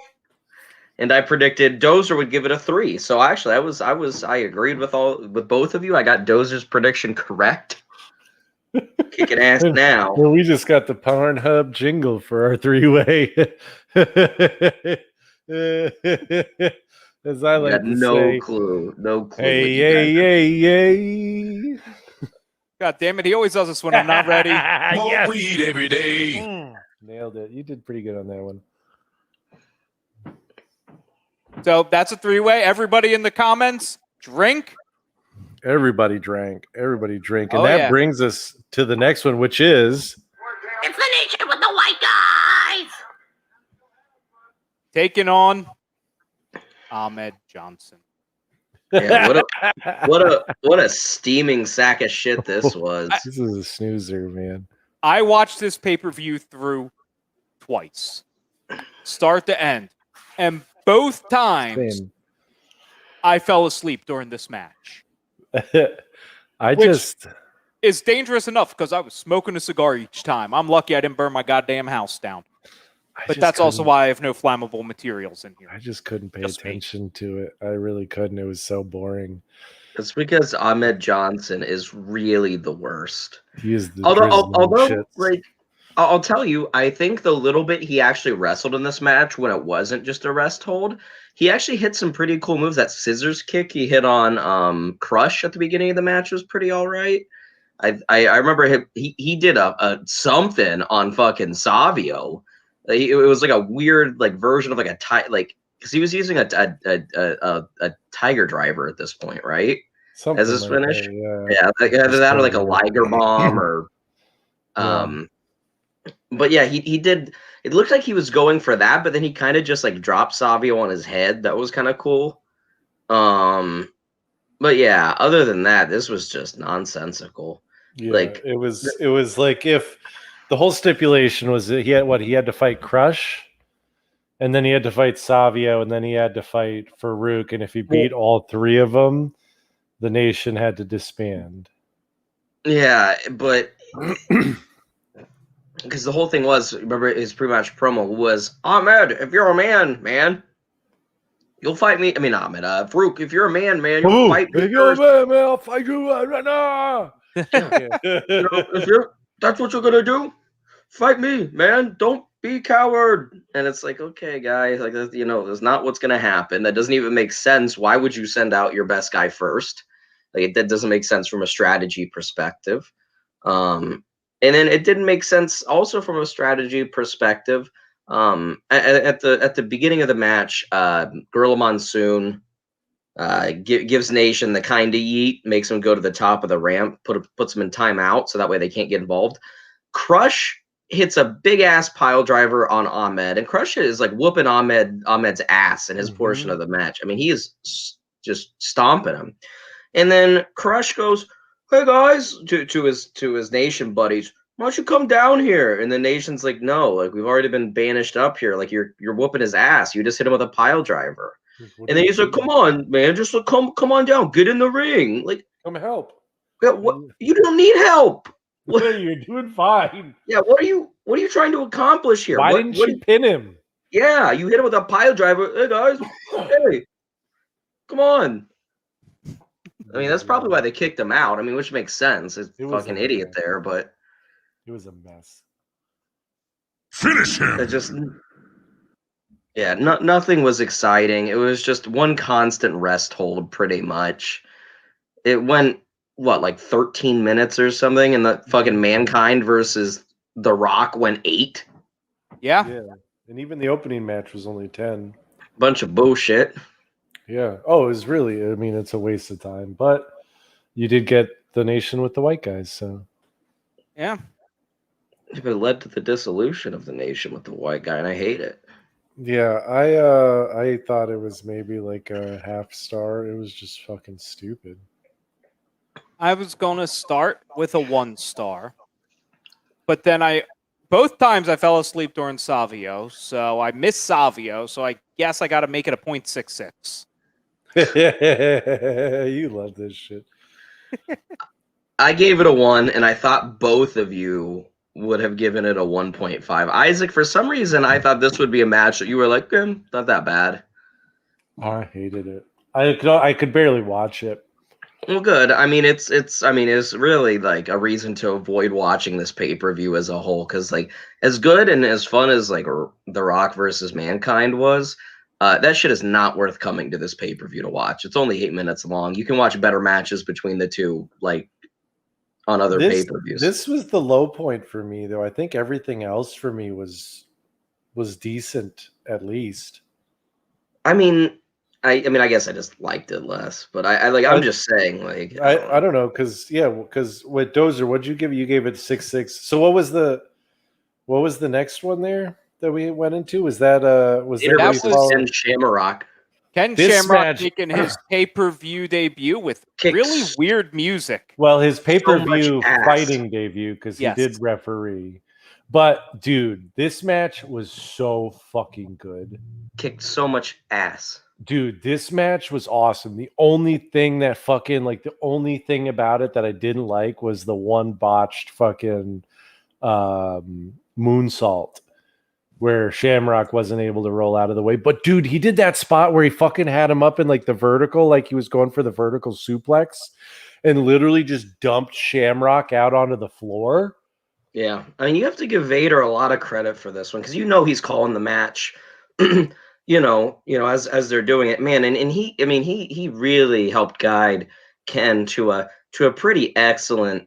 Speaker 3: And I predicted Dozer would give it a 3. So actually, I agreed with both of you. I got Dozer's prediction correct. Kicking ass now.
Speaker 2: Well, we just got the Pornhub jingle for our 3-way. As I like to
Speaker 3: no
Speaker 2: say,
Speaker 3: clue.
Speaker 2: Hey.
Speaker 4: God damn it! He always does this when I'm not ready.
Speaker 10: Yes. Weed every day.
Speaker 2: Nailed it. You did pretty good on that one.
Speaker 4: So that's a 3-way. Everybody in the comments, drink.
Speaker 2: Everybody drank. Everybody drink. And that brings us to the next one, which is...
Speaker 11: It's the nation with the white guys!
Speaker 4: Taking on Ahmed Johnson.
Speaker 3: Yeah, what a steaming sack of shit this was.
Speaker 2: This is a snoozer, man.
Speaker 4: I watched this pay-per-view through twice. Start to end. And both times I fell asleep during this match.
Speaker 2: Which
Speaker 4: is dangerous enough because I was smoking a cigar each time. I'm lucky I didn't burn my goddamn house down. But that's also why I have no flammable materials in here.
Speaker 2: I just couldn't pay attention to it. I really couldn't. It was so boring.
Speaker 3: It's because Ahmed Johnson is really the worst.
Speaker 2: He is the
Speaker 3: although like I'll tell you, I think the little bit he actually wrestled in this match when it wasn't just a rest hold, he actually hit some pretty cool moves. That scissors kick he hit on Crush at the beginning of the match was pretty all right. I remember he did a something on fucking Savio. It was like a weird like version of like because he was using a Tiger Driver at this point, right?
Speaker 2: Something
Speaker 3: As his
Speaker 2: like
Speaker 3: finish.
Speaker 2: that,
Speaker 3: Yeah, like either that or like a Liger Bomb or But yeah, he did. It looked like he was going for that, but then he kind of just like dropped Savio on his head. That was kind of cool. But yeah, other than that, this was just nonsensical.
Speaker 2: Yeah,
Speaker 3: Like
Speaker 2: it was like if the whole stipulation was that he had to fight Crush, and then he had to fight Savio, and then he had to fight Farouk, and if he beat all three of them, the nation had to disband.
Speaker 3: Yeah, but because the whole thing was, remember his pre-match promo was, Ahmed, if you're a man, you'll fight me. I mean, Ahmed, Farouk, if you're a man, you'll fight me.
Speaker 2: If you're a man, I'll fight you right now.
Speaker 3: That's what you're gonna do, fight me, man. Don't be coward. And it's like, okay, guys, like that's not what's gonna happen. That doesn't even make sense. Why would you send out your best guy first? Like that doesn't make sense from a strategy perspective. And then it didn't make sense also from a strategy perspective. At the beginning of the match, Gorilla Monsoon gives Nation the kind of yeet, makes him go to the top of the ramp, puts him in timeout, so that way they can't get involved. Crush hits a big ass pile driver on Ahmed, and Crush is like whooping Ahmed's ass in his portion of the match. I mean, he is just stomping him. And then Crush goes, "Hey guys," to his Nation buddies, "why don't you come down here?" And the Nation's like, "No, like we've already been banished up here. Like you're whooping his ass. You just hit him with a pile driver." And then he's like, "Come on, man, just like, come on down, get in the ring, like
Speaker 2: come help."
Speaker 3: What? You don't need help.
Speaker 2: What? You're doing fine.
Speaker 3: Yeah, what are you trying to accomplish here?
Speaker 2: Why didn't you pin him?
Speaker 3: Yeah, you hit him with a pile driver. Hey guys, hey, come on. I mean, that's probably why they kicked him out. I mean, which makes sense. It's fucking idiot there, but
Speaker 2: it was a mess.
Speaker 10: Finish him.
Speaker 3: It just, yeah, nothing was exciting. It was just one constant rest hold, pretty much. It went like 13 minutes or something, and the fucking Mankind versus The Rock went 8.
Speaker 4: Yeah,
Speaker 2: and even the opening match was only 10.
Speaker 3: Bunch of bullshit.
Speaker 2: Yeah. Oh, it was really. I mean, it's a waste of time, but you did get the Nation with the white guys, so
Speaker 4: yeah.
Speaker 3: It led to the dissolution of the Nation with the white guy, and I hate it.
Speaker 2: Yeah, I thought it was maybe like a half star. It was just fucking stupid.
Speaker 4: I was gonna start with a 1 star, but then both times I fell asleep during Savio, so I missed Savio, so I guess I got to make it a 0.66.
Speaker 2: You love this shit.
Speaker 3: I gave it a 1, and I thought both of you would have given it a 1.5. Isaac, for some reason, I thought this would be a match that you were like, not that bad.
Speaker 2: I hated it. I could barely watch it.
Speaker 3: Well, good. I mean, it's really like a reason to avoid watching this pay-per-view as a whole, because like as good and as fun as like The Rock versus Mankind was, that shit is not worth coming to this pay-per-view to watch. It's only 8 minutes long. You can watch better matches between the two, like on other pay-per-views.
Speaker 2: This was the low point for me, though. I think everything else for me was decent, at least.
Speaker 3: I mean, I guess I just liked it less, but I'm just saying, like,
Speaker 2: I don't know, because with Dozer, what'd you give? You gave it 6.6. So what was the next one there that we went into? Was that
Speaker 3: Ken Shamrock?
Speaker 4: Ken Shamrock making his pay-per-view debut with really weird music.
Speaker 2: Well, his pay-per-view fighting debut, because he did referee. But dude, this match was so fucking good.
Speaker 3: Kicked so much ass.
Speaker 2: Dude, this match was awesome. The only thing that the only thing about it that I didn't like was the one botched fucking moonsault where Shamrock wasn't able to roll out of the way. But dude, he did that spot where he fucking had him up in like the vertical, like he was going for the vertical suplex, and literally just dumped Shamrock out onto the floor.
Speaker 3: Yeah, I mean, you have to give Vader a lot of credit for this one because he's calling the match. As they're doing it, man, and he really helped guide Ken to a pretty excellent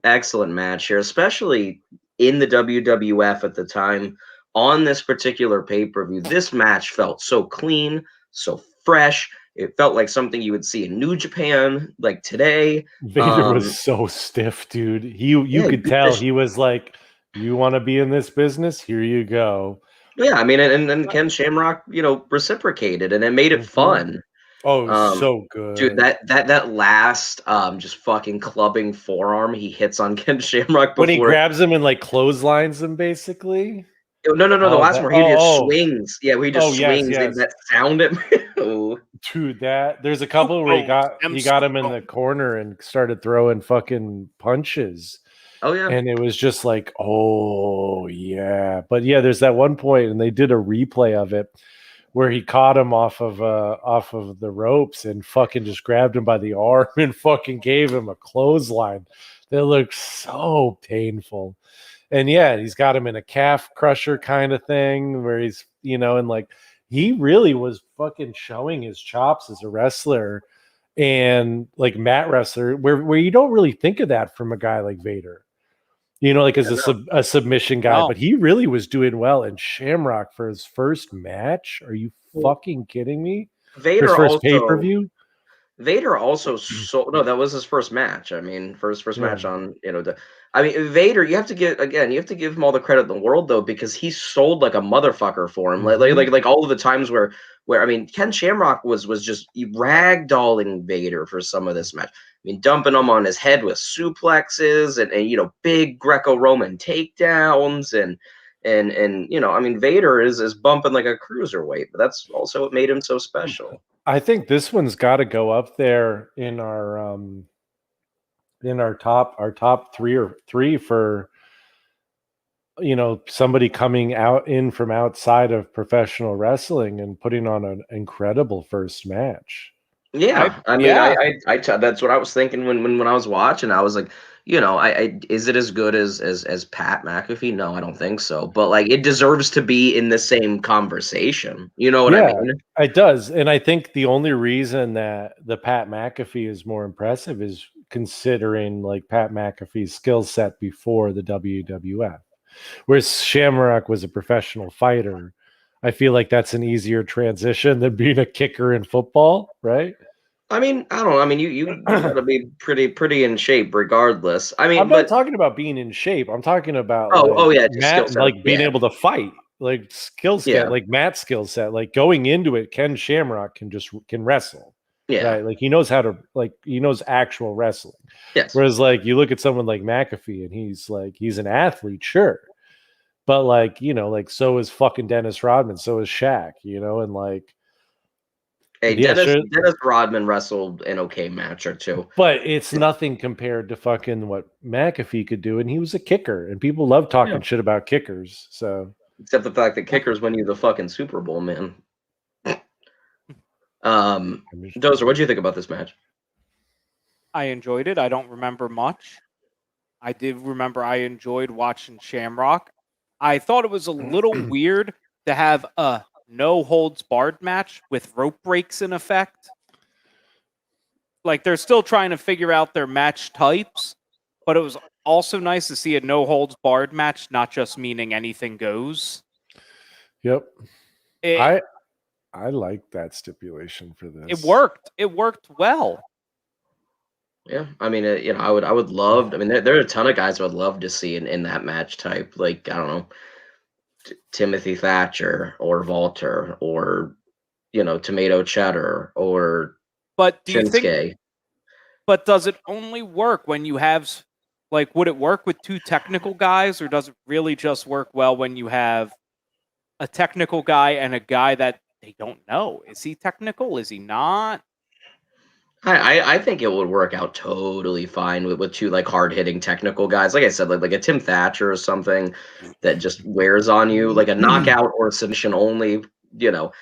Speaker 3: match here, especially in the WWF at the time on this particular pay-per-view. This match felt so clean, so fresh. It felt like something you would see in New Japan, like today.
Speaker 2: Vader was so stiff, dude. You could tell he was like, "You want to be in this business? Here you go."
Speaker 3: Yeah, I mean, and then Ken Shamrock, reciprocated, and it made it fun.
Speaker 2: Oh, so good,
Speaker 3: dude. That last just fucking clubbing forearm he hits on Ken Shamrock
Speaker 2: when he grabs him and like clotheslines him, basically.
Speaker 3: No, the last one where he just swings. Yeah, where he just swings.
Speaker 2: Yes.
Speaker 3: That sound at me.
Speaker 2: Dude, there's a couple where he got him in the corner and started throwing fucking punches.
Speaker 3: Oh yeah.
Speaker 2: And it was just like, oh yeah. But yeah, there's that one point, and they did a replay of it where he caught him off of the ropes and fucking just grabbed him by the arm and fucking gave him a clothesline that looked so painful. And yeah, he's got him in a calf crusher kind of thing where he's, and like he really was fucking showing his chops as a wrestler and like mat wrestler where you don't really think of that from a guy like Vader. Like as a submission guy, but he really was doing well. And Shamrock for his first match, are you fucking kidding me?
Speaker 3: Vader
Speaker 2: his first
Speaker 3: also
Speaker 2: pay-per-view.
Speaker 3: Vader also no, that was his first match. I mean, first match on Vader. You have to give him all the credit in the world though, because he sold like a motherfucker for him. Like all of the times where I mean, Ken Shamrock was just ragdolling Vader for some of this match. I mean, dumping him on his head with suplexes and big Greco-Roman takedowns and I mean, Vader is bumping like a cruiserweight, but that's also what made him so special.
Speaker 2: I think this one's got to go up there in our top three for somebody coming in from outside of professional wrestling and putting on an incredible first match.
Speaker 3: Yeah, I mean, I that's what I was thinking when I was watching. I was like, is it as good as Pat McAfee? No, I don't think so. But like, it deserves to be in the same conversation. You know what I mean?
Speaker 2: It does, and I think the only reason that the Pat McAfee is more impressive is considering like Pat McAfee's skill set before the WWF, whereas Shamrock was a professional fighter. I feel like that's an easier transition than being a kicker in football, right?
Speaker 3: I mean, I don't know. I mean, you gotta be pretty in shape, regardless. I mean,
Speaker 2: I'm not talking about being in shape. I'm talking about being able to fight, like skill set, like Matt's skill set. Like going into it, Ken Shamrock can wrestle.
Speaker 3: Yeah,
Speaker 2: right? Like he knows he knows actual wrestling.
Speaker 3: Yes.
Speaker 2: Whereas like you look at someone like McAfee, and he's an athlete, sure. But like, so is fucking Dennis Rodman, so is Shaq, and like
Speaker 3: Dennis Rodman wrestled an okay match or two.
Speaker 2: But it's nothing compared to fucking what McAfee could do, and he was a kicker, and people love talking shit about kickers. So
Speaker 3: except the fact that kickers win you the fucking Super Bowl, man. Dozer, what do you think about this match?
Speaker 4: I enjoyed it. I don't remember much. I did remember I enjoyed watching Shamrock. I thought it was a little weird to have a no holds barred match with rope breaks in effect. Like they're still trying to figure out their match types, but it was also nice to see a no holds barred match, not just meaning anything goes.
Speaker 2: Yep. I like that stipulation for this.
Speaker 4: It worked. It worked well.
Speaker 3: Yeah, I mean, I would love. I mean, there are a ton of guys I would love to see in that match type. Like, I don't know, Timothy Thatcher or Walter or Tomato Cheddar or
Speaker 4: but do
Speaker 3: Shinsuke.
Speaker 4: You think? But does it only work when you have would it work with two technical guys, or does it really just work well when you have a technical guy and a guy that they don't know? Is he technical? Is he not?
Speaker 3: I think it would work out totally fine with two like hard hitting technical guys. Like I said, like a Tim Thatcher or something that just wears on you, like a knockout or a submission only. I don't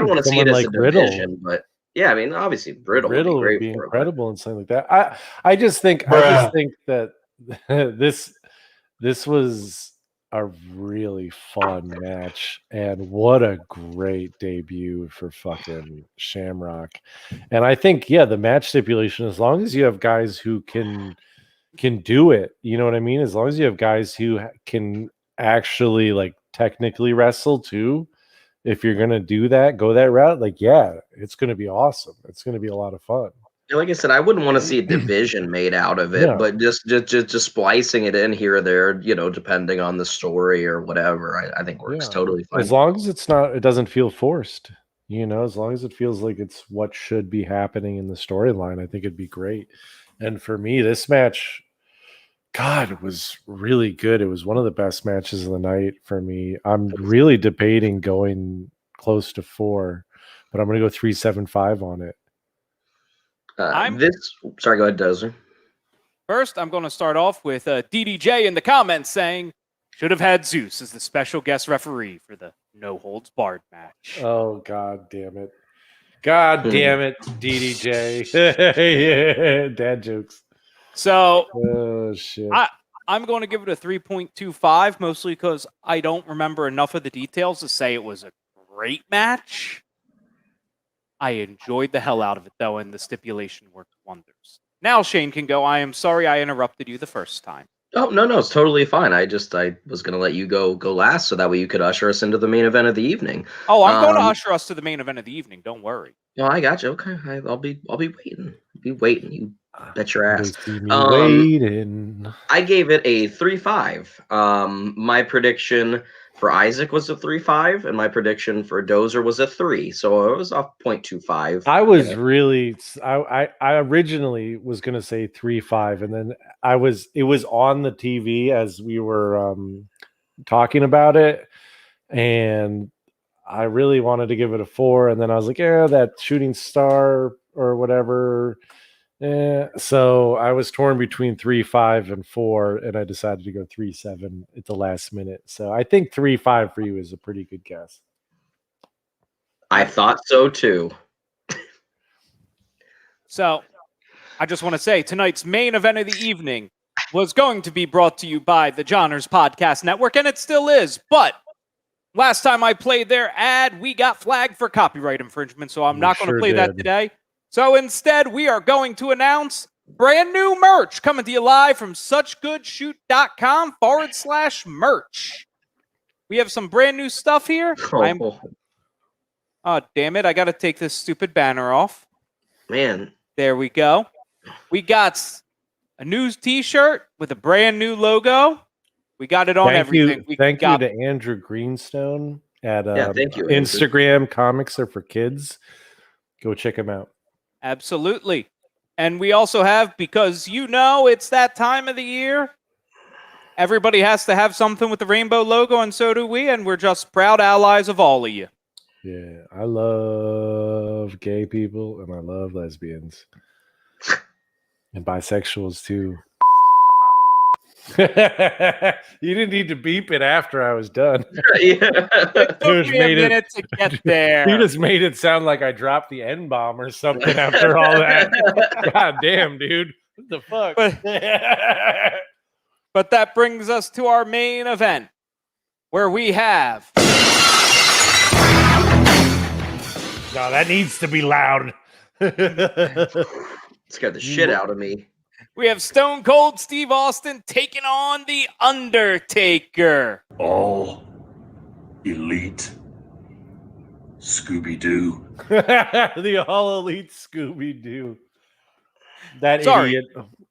Speaker 3: want to see it as a division, but yeah, I mean, obviously Riddle would be
Speaker 2: incredible and something like that. I just think that this This was a really fun match, and what a great debut for fucking Shamrock. And I think, yeah, the match stipulation, as long as you have guys who can do it, you know what I mean? As long as you have guys who can actually like technically wrestle too, if you're gonna do that, go that route, like, yeah, it's gonna be awesome. It's gonna be a lot of fun.
Speaker 3: Like I said, I wouldn't want to see a division made out of it,
Speaker 2: No.
Speaker 3: but just splicing it in here or there, depending on the story or whatever, I think works totally fine.
Speaker 2: As long as it doesn't feel forced, as long as it feels like it's what should be happening in the storyline, I think it'd be great. And for me, this match, God, it was really good. It was one of the best matches of the night for me. I'm really debating going close to 4, but I'm going to go 3.75 on it.
Speaker 3: Sorry, go ahead, Dozer.
Speaker 4: First, I'm going to start off with DDJ in the comments saying, should have had Zeus as the special guest referee for the no holds barred match.
Speaker 2: Oh, God damn it. God damn it, DDJ. Yeah, dad jokes.
Speaker 4: So,
Speaker 2: oh, shit.
Speaker 4: I'm going to give it a 3.25, mostly because I don't remember enough of the details to say it was a great match. I enjoyed the hell out of it, though, and the stipulation worked wonders. Now Shane can go. I am sorry I interrupted you the first time.
Speaker 3: Oh, no, it's totally fine. I was going to let you go last so that way you could usher us into the main event of the evening.
Speaker 4: Oh, I'm going to usher us to the main event of the evening. Don't worry.
Speaker 3: Oh, I got you. Okay, I'll be waiting. Be waiting. You bet your ass.
Speaker 2: Waiting.
Speaker 3: I gave it a 3.5. My prediction for Isaac was a 3.5, and my prediction for Dozer was a 3. So it was off 0.25.
Speaker 2: I was really, I originally was going to say 3.5, and then it was on the TV as we were talking about it, and I really wanted to give it a 4, and then I was like, yeah, that shooting star or whatever. So I was torn between 3.5 and 4, and I decided to go 3.7 at the last minute. So I think 3.5 for you is a pretty good guess.
Speaker 3: I thought so too.
Speaker 4: So I just want to say tonight's main event of the evening was going to be brought to you by the Johners Podcast Network, and it still is. But last time I played their ad, we got flagged for copyright infringement, so I'm not going to play that today. So instead, we are going to announce brand new merch coming to you live from suchgoodshoot.com/merch. We have some brand new stuff here. Oh, damn it. I got to take this stupid banner off.
Speaker 3: Man.
Speaker 4: There we go. We got a new t-shirt with a brand new logo. We got it on everything.
Speaker 2: Thank you to Andrew Greenstone at
Speaker 3: thank you,
Speaker 2: Instagram. Comics Are for Kids. Go check him out.
Speaker 4: Absolutely. And we also have, because it's that time of the year, everybody has to have something with the rainbow logo, and so do we, and we're just proud allies of all of you.
Speaker 2: Yeah, I love gay people, and I love lesbians. And bisexuals, too. You didn't need to beep it after I was done.
Speaker 4: Yeah. It took me a minute to get there.
Speaker 2: You just made it sound like I dropped the N-bomb or something after all that. God damn, dude. What the fuck?
Speaker 4: But that brings us to our main event, where we have...
Speaker 2: No, that needs to be loud.
Speaker 3: Scared the shit out of me.
Speaker 4: We have Stone Cold Steve Austin taking on The Undertaker.
Speaker 10: All elite Scooby-Doo.
Speaker 2: The all elite Scooby-Doo. That idiot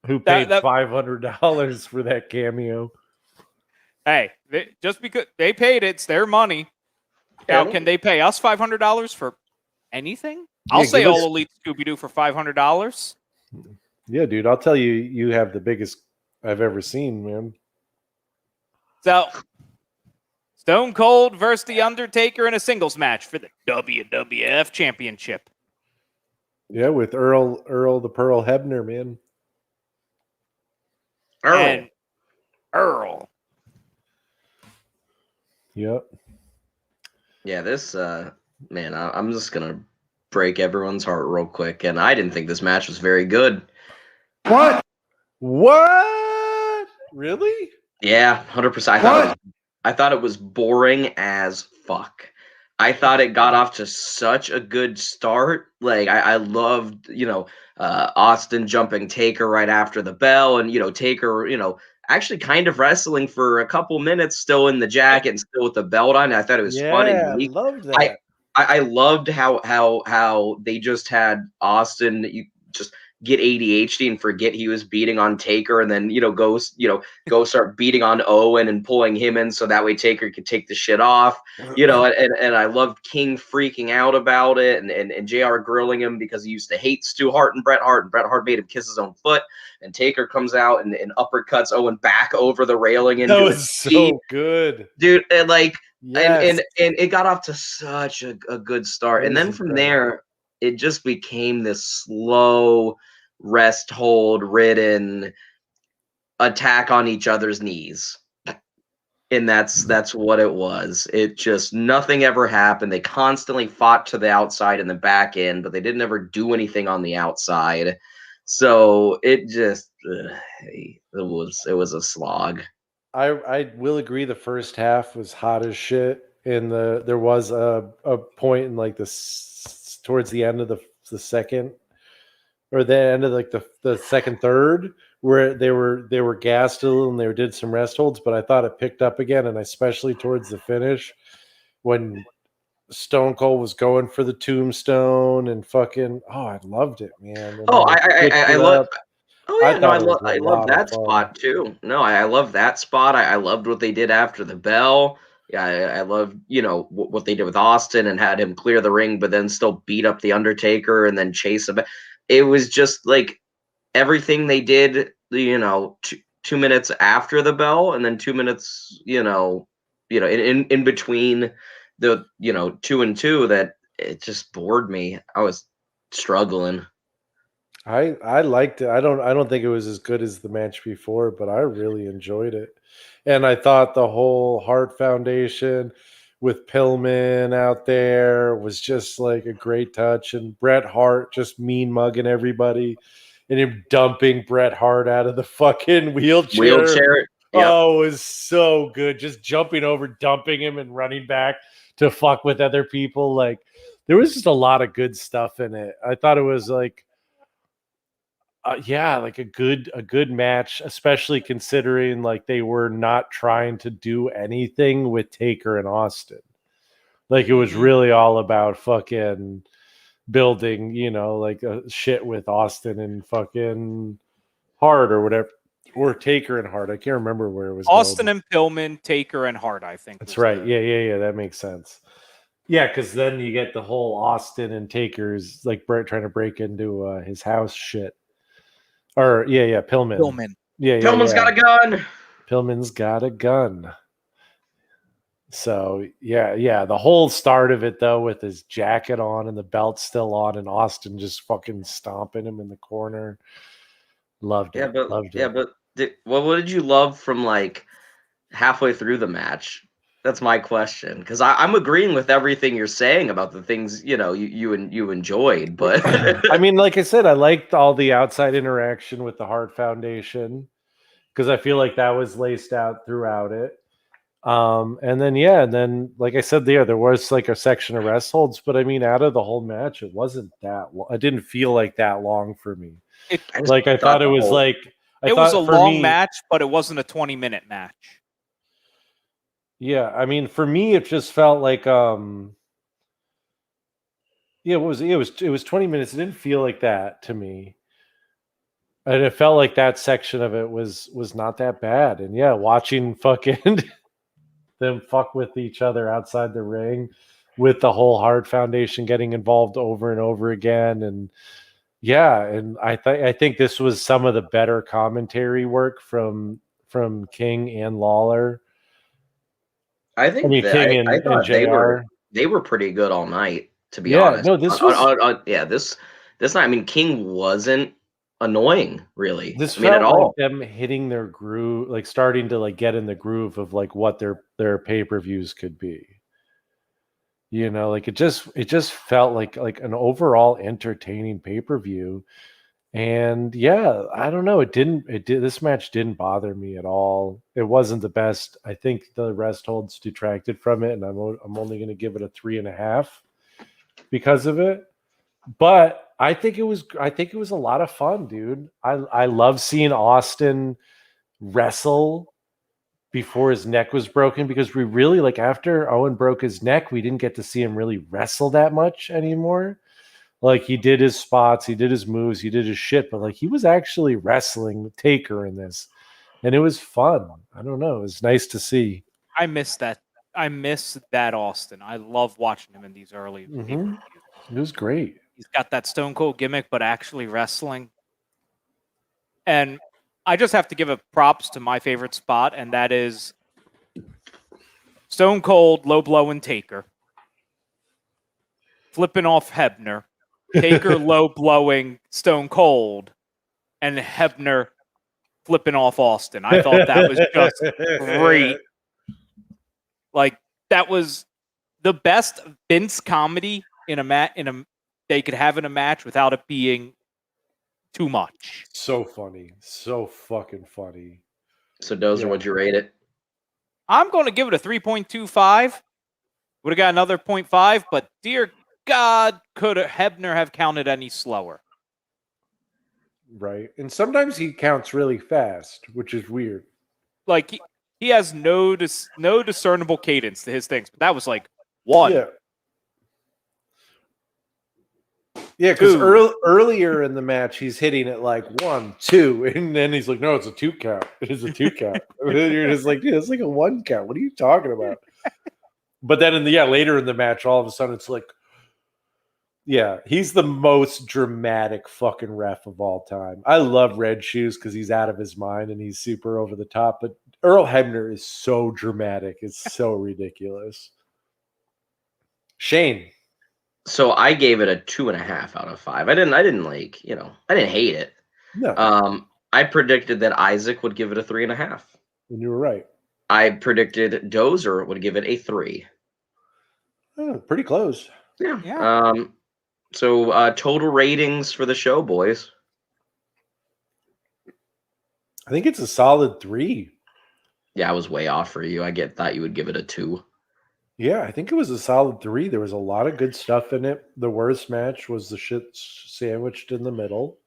Speaker 2: who paid $500 for that cameo.
Speaker 4: Hey, just because they paid it, it's their money. Now, can they pay us $500 for anything? I'll say all elite Scooby-Doo for $500.
Speaker 2: Yeah, dude, I'll tell you, you have the biggest I've ever seen, man.
Speaker 4: So, Stone Cold versus The Undertaker in a singles match for the WWF Championship.
Speaker 2: Yeah, with Earl the Pearl Hebner, man.
Speaker 4: Earl.
Speaker 2: Yep.
Speaker 3: Yeah, this, man, I'm just going to break everyone's heart real quick, and I didn't think this match was very good.
Speaker 2: What? Really?
Speaker 3: Yeah, 100%. I thought it was boring as fuck. I thought it got off to such a good start. Like I loved, Austin jumping Taker right after the bell, and Taker, actually kind of wrestling for a couple minutes, still in the jacket and still with the belt on. I thought it was fun and
Speaker 2: Yeah, I
Speaker 3: unique.
Speaker 2: loved
Speaker 3: I
Speaker 2: that.
Speaker 3: I loved how they just had Austin just get ADHD and forget he was beating on Taker, and then go start beating on Owen and pulling him in so that way Taker could take the shit off. And I loved King freaking out about it, and JR grilling him because he used to hate Stu Hart and Bret Hart made him kiss his own foot, and Taker comes out and uppercuts Owen back over the railing
Speaker 2: That
Speaker 3: into a
Speaker 2: was so good.
Speaker 3: dude, and like
Speaker 2: Yes.
Speaker 3: and it got off to such a good start.
Speaker 2: That
Speaker 3: And
Speaker 2: was
Speaker 3: then from
Speaker 2: incredible.
Speaker 3: there it just became this slow rest hold ridden attack on each other's knees. And that's what it was. It just nothing ever happened. They constantly fought to the outside and the back end, but they didn't ever do anything on the outside. So it just it was a slog.
Speaker 2: I will agree the first half was hot as shit, and there was a point in like towards the end of the second, or the end of like the second third, where they were gassed a little and they did some rest holds, but I thought it picked up again, and especially towards the finish when Stone Cold was going for the tombstone and fucking I loved it, man. And
Speaker 3: Oh,
Speaker 2: then they switched
Speaker 3: I
Speaker 2: it
Speaker 3: love.
Speaker 2: up.
Speaker 3: Oh
Speaker 2: I
Speaker 3: yeah, no,
Speaker 2: thought it was a
Speaker 3: I love
Speaker 2: lot of
Speaker 3: that
Speaker 2: fun.
Speaker 3: spot too. No, I love that spot. I loved what they did after the bell. Yeah, I love what they did with Austin and had him clear the ring, but then still beat up the Undertaker and then chase him. It was just like everything they did. 2 minutes after the bell, and then 2 minutes. In between the 2 and 2, that it just bored me. I was struggling.
Speaker 2: I liked it. I don't think it was as good as the match before, but I really enjoyed it. And I thought the whole Hart Foundation with Pillman out there was just like a great touch, and Bret Hart just mean mugging everybody and him dumping Bret Hart out of the fucking wheelchair.
Speaker 3: Yep.
Speaker 2: Oh, it was so good. Just jumping over, dumping him, and running back to fuck with other people. Like there was just a lot of good stuff in it. I thought it was like like a good match, especially considering like they were not trying to do anything with Taker and Austin. Like it was really all about fucking building, like a shit with Austin and fucking Hart or whatever, or Taker and Hart. I can't remember where it was.
Speaker 4: Austin
Speaker 2: going.
Speaker 4: and Pillman, Taker and Hart, I think.
Speaker 2: That's right. Yeah. That makes sense. Yeah, because then you get the whole Austin and Taker's like trying to break into his house shit. Or Pillman.
Speaker 3: Pillman's got a gun.
Speaker 2: Pillman's got a gun. So the whole start of it though, with his jacket on and the belt still on, and Austin just fucking stomping him in the corner. Loved it. Loved it.
Speaker 3: But what did you love from like halfway through the match? That's my question, because I'm agreeing with everything you're saying about the things you enjoyed, but
Speaker 2: I mean, like I said, I liked all the outside interaction with the Hart Foundation because I feel like that was laced out throughout it. And then like I said, there was like a section of rest holds, but I mean, out of the whole match, it wasn't that long. It didn't feel like that long for me. I thought it was like
Speaker 4: it was a long match, but it wasn't a 20-minute match.
Speaker 2: Yeah, I mean, for me, it just felt like it was 20 minutes. It didn't feel like that to me, and it felt like that section of it was not that bad. And watching fucking them fuck with each other outside the ring, with the whole Hart Foundation getting involved over and over again, and I think this was some of the better commentary work from King and Lawler.
Speaker 3: I think
Speaker 2: King and JR.
Speaker 3: They were pretty good all night, to be honest.
Speaker 2: No, this was
Speaker 3: this night. I mean, King wasn't annoying, really.
Speaker 2: This
Speaker 3: felt
Speaker 2: at all.
Speaker 3: Like
Speaker 2: them hitting their groove, like starting to like get in the groove of like what their pay-per-views could be. Like it just felt like an overall entertaining pay-per-view. And yeah, I don't know. This match didn't bother me at all. It wasn't the best. I think the rest holds detracted from it, and I'm only going to give it a 3.5 because of it. But I think it was a lot of fun, dude. I love seeing Austin wrestle before his neck was broken, because we really, like, after Owen broke his neck, we didn't get to see him really wrestle that much anymore. Like, he did his spots, he did his moves, he did his shit, but like, he was actually wrestling with Taker in this, and it was fun. I don't know. It was nice to see.
Speaker 4: I miss that. I miss that Austin. I love watching him in these early.
Speaker 2: It was great.
Speaker 4: He's got that Stone Cold gimmick, but actually wrestling. And I just have to give a props to my favorite spot, and that is Stone Cold low blowing Taker, flipping off Hebner, Taker low blowing Stone Cold, and Hebner flipping off Austin. I thought that was just great. Like, that was the best Vince comedy in a they could have in a match without it being too much.
Speaker 2: So funny. So fucking funny.
Speaker 3: So Dozer, what'd you rate it?
Speaker 4: I'm going to give it a 3.25. Would have got another 0.5, but dear God, could Hebner have counted any slower?
Speaker 2: Right. And sometimes he counts really fast, which is weird.
Speaker 4: Like, he has no discernible cadence to his things. But that was like 1.
Speaker 2: Yeah. Yeah, because earlier in the match, he's hitting it like 1, 2, and then he's like, no, it's a 2 count. It is a 2 count. And then you're just like, dude, it's like a 1 count. What are you talking about? But then later in the match, all of a sudden it's like, yeah, he's the most dramatic fucking ref of all time. I love Red Shoes because he's out of his mind and he's super over the top. But Earl Hebner is so dramatic. It's so ridiculous. Shane.
Speaker 3: So I gave it a 2.5 out of 5. I didn't like, I didn't hate it.
Speaker 2: No.
Speaker 3: I predicted that Isaac would give it a 3.5.
Speaker 2: And you were right.
Speaker 3: I predicted Dozer would give it a 3.
Speaker 2: Oh, pretty close.
Speaker 3: Yeah. So total ratings for the show, boys.
Speaker 2: I think it's a solid 3.
Speaker 3: Yeah, I was way off for you. Thought you would give it a 2.
Speaker 2: Yeah, I think it was a solid 3. There was a lot of good stuff in it. The worst match was the shit sandwiched in the middle.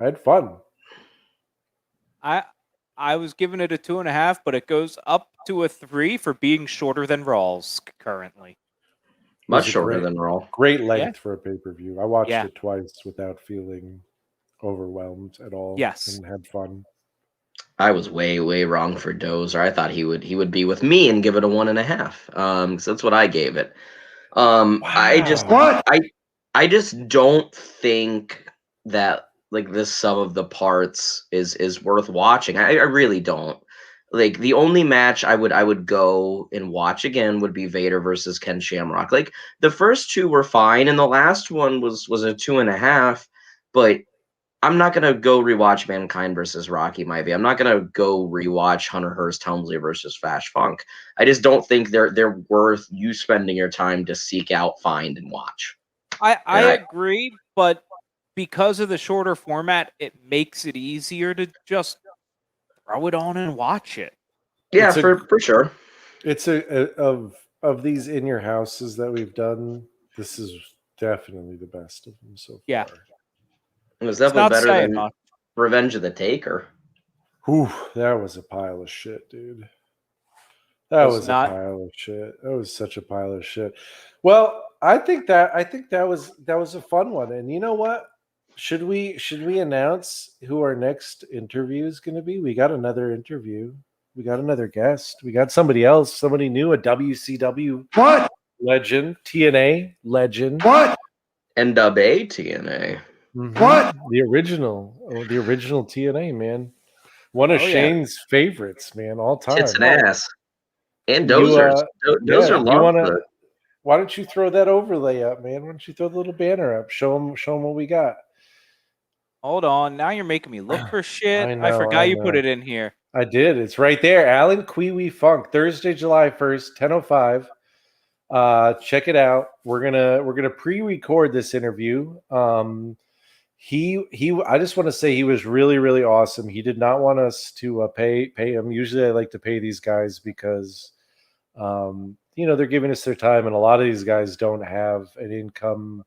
Speaker 2: I had fun.
Speaker 4: I was giving it a 2.5, but it goes up to a 3 for being shorter than Rawls currently.
Speaker 3: Much shorter than Raw.
Speaker 2: Great length for a pay-per-view. I watched it twice without feeling overwhelmed at all.
Speaker 4: Yes.
Speaker 2: And had fun.
Speaker 3: I was way, way wrong for Dozer. I thought he would be with me and give it a 1.5. So that's what I gave it.
Speaker 2: Wow.
Speaker 3: I just don't think that like this sum of the parts is worth watching. I really don't. Like, the only match I would go and watch again would be Vader versus Ken Shamrock. Like, the first 2 were fine, and the last one was a 2.5. But I'm not gonna go rewatch Mankind versus Rocky Maivia. I'm not gonna go rewatch Hunter Hearst Helmsley versus Fash Funk. I just don't think they're worth you spending your time to seek out, find, and watch.
Speaker 4: I agree, but because of the shorter format, it makes it easier to just throw it on and watch it.
Speaker 3: Yeah, for sure.
Speaker 2: It's of these in your houses that we've done, this is definitely the best of them so far.
Speaker 4: Yeah.
Speaker 3: It was definitely better than Revenge of the Taker.
Speaker 2: Whew, that was a pile of shit, dude. That was a pile of shit. That was such a pile of shit. Well, I think that was a fun one. And you know what? Should we announce who our next interview is going to be? We got another interview. We got another guest. We got somebody else, somebody new, a WCW legend, TNA legend.
Speaker 3: NWA TNA.
Speaker 2: Mm-hmm. The original TNA, man. One of Shane's favorites, man, all time.
Speaker 3: Tits and ass. And Dozers. Dozer loves it.
Speaker 2: Why don't you throw that overlay up, man? Why don't you throw the little banner up? Show them what we got.
Speaker 4: Hold on. Now you're making me look for shit. I forgot you put it in here.
Speaker 2: I did. It's right there. Alan Kwee Funk, Thursday, July 1st, 10:05. Check it out. We're gonna pre-record this interview. I just want to say he was really, really awesome. He did not want us to pay him. Usually I like to pay these guys because they're giving us their time, and a lot of these guys don't have an income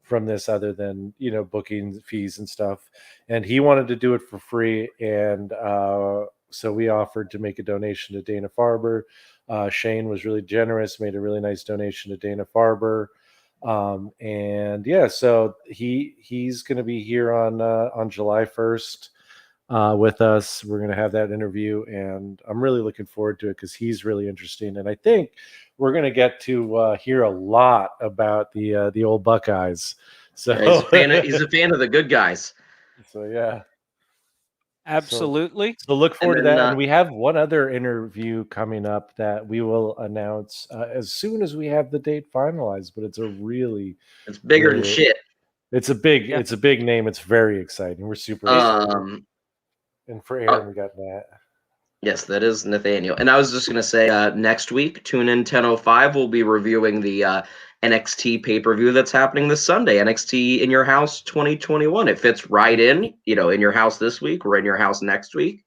Speaker 2: from this other than booking fees and stuff. And he wanted to do it for free, and so we offered to make a donation to Dana-Farber. Shane was really generous, made a really nice donation to Dana-Farber. And yeah, so he's going to be here on July 1st with us. We're going to have that interview, and I'm really looking forward to it because he's really interesting. And I think we're going to get to hear a lot about the old Buckeyes. So
Speaker 3: yeah, he's a fan of the good guys.
Speaker 2: So yeah.
Speaker 4: Absolutely.
Speaker 2: So look forward to that. And we have one other interview coming up that we will announce as soon as we have the date finalized. But it's
Speaker 3: it's bigger than shit.
Speaker 2: It's a big name. It's very exciting. We're super excited. And for Aaron, we got Matt.
Speaker 3: Yes, that is Nathaniel. And I was just gonna say, next week, tune in 10:05. We'll be reviewing the NXT pay-per-view that's happening this Sunday, NXT In Your House 2021. It fits right in, in your house this week. We're in your house next week.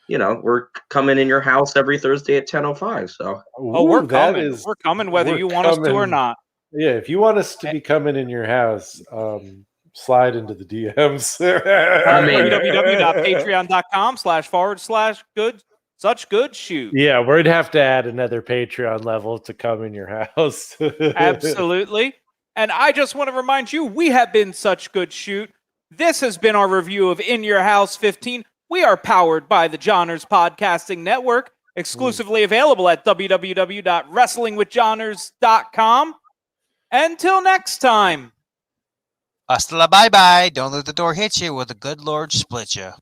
Speaker 3: We're coming in your house every Thursday at 10:05. So
Speaker 4: we're coming. We're coming whether you want us to or not.
Speaker 2: Yeah, if you want us to be coming in your house, slide into the DMs.
Speaker 4: www.patreon.com//good
Speaker 2: Yeah, we'd have to add another Patreon level to come in your house.
Speaker 4: Absolutely. And I just want to remind you, we have been Such Good Shoot. This has been our review of In Your House 15. We are powered by the Johners Podcasting Network, exclusively available at www.wrestlingwithjohners.com. Until next time.
Speaker 12: Hasta la bye-bye. Don't let the door hit you, or the good Lord split you.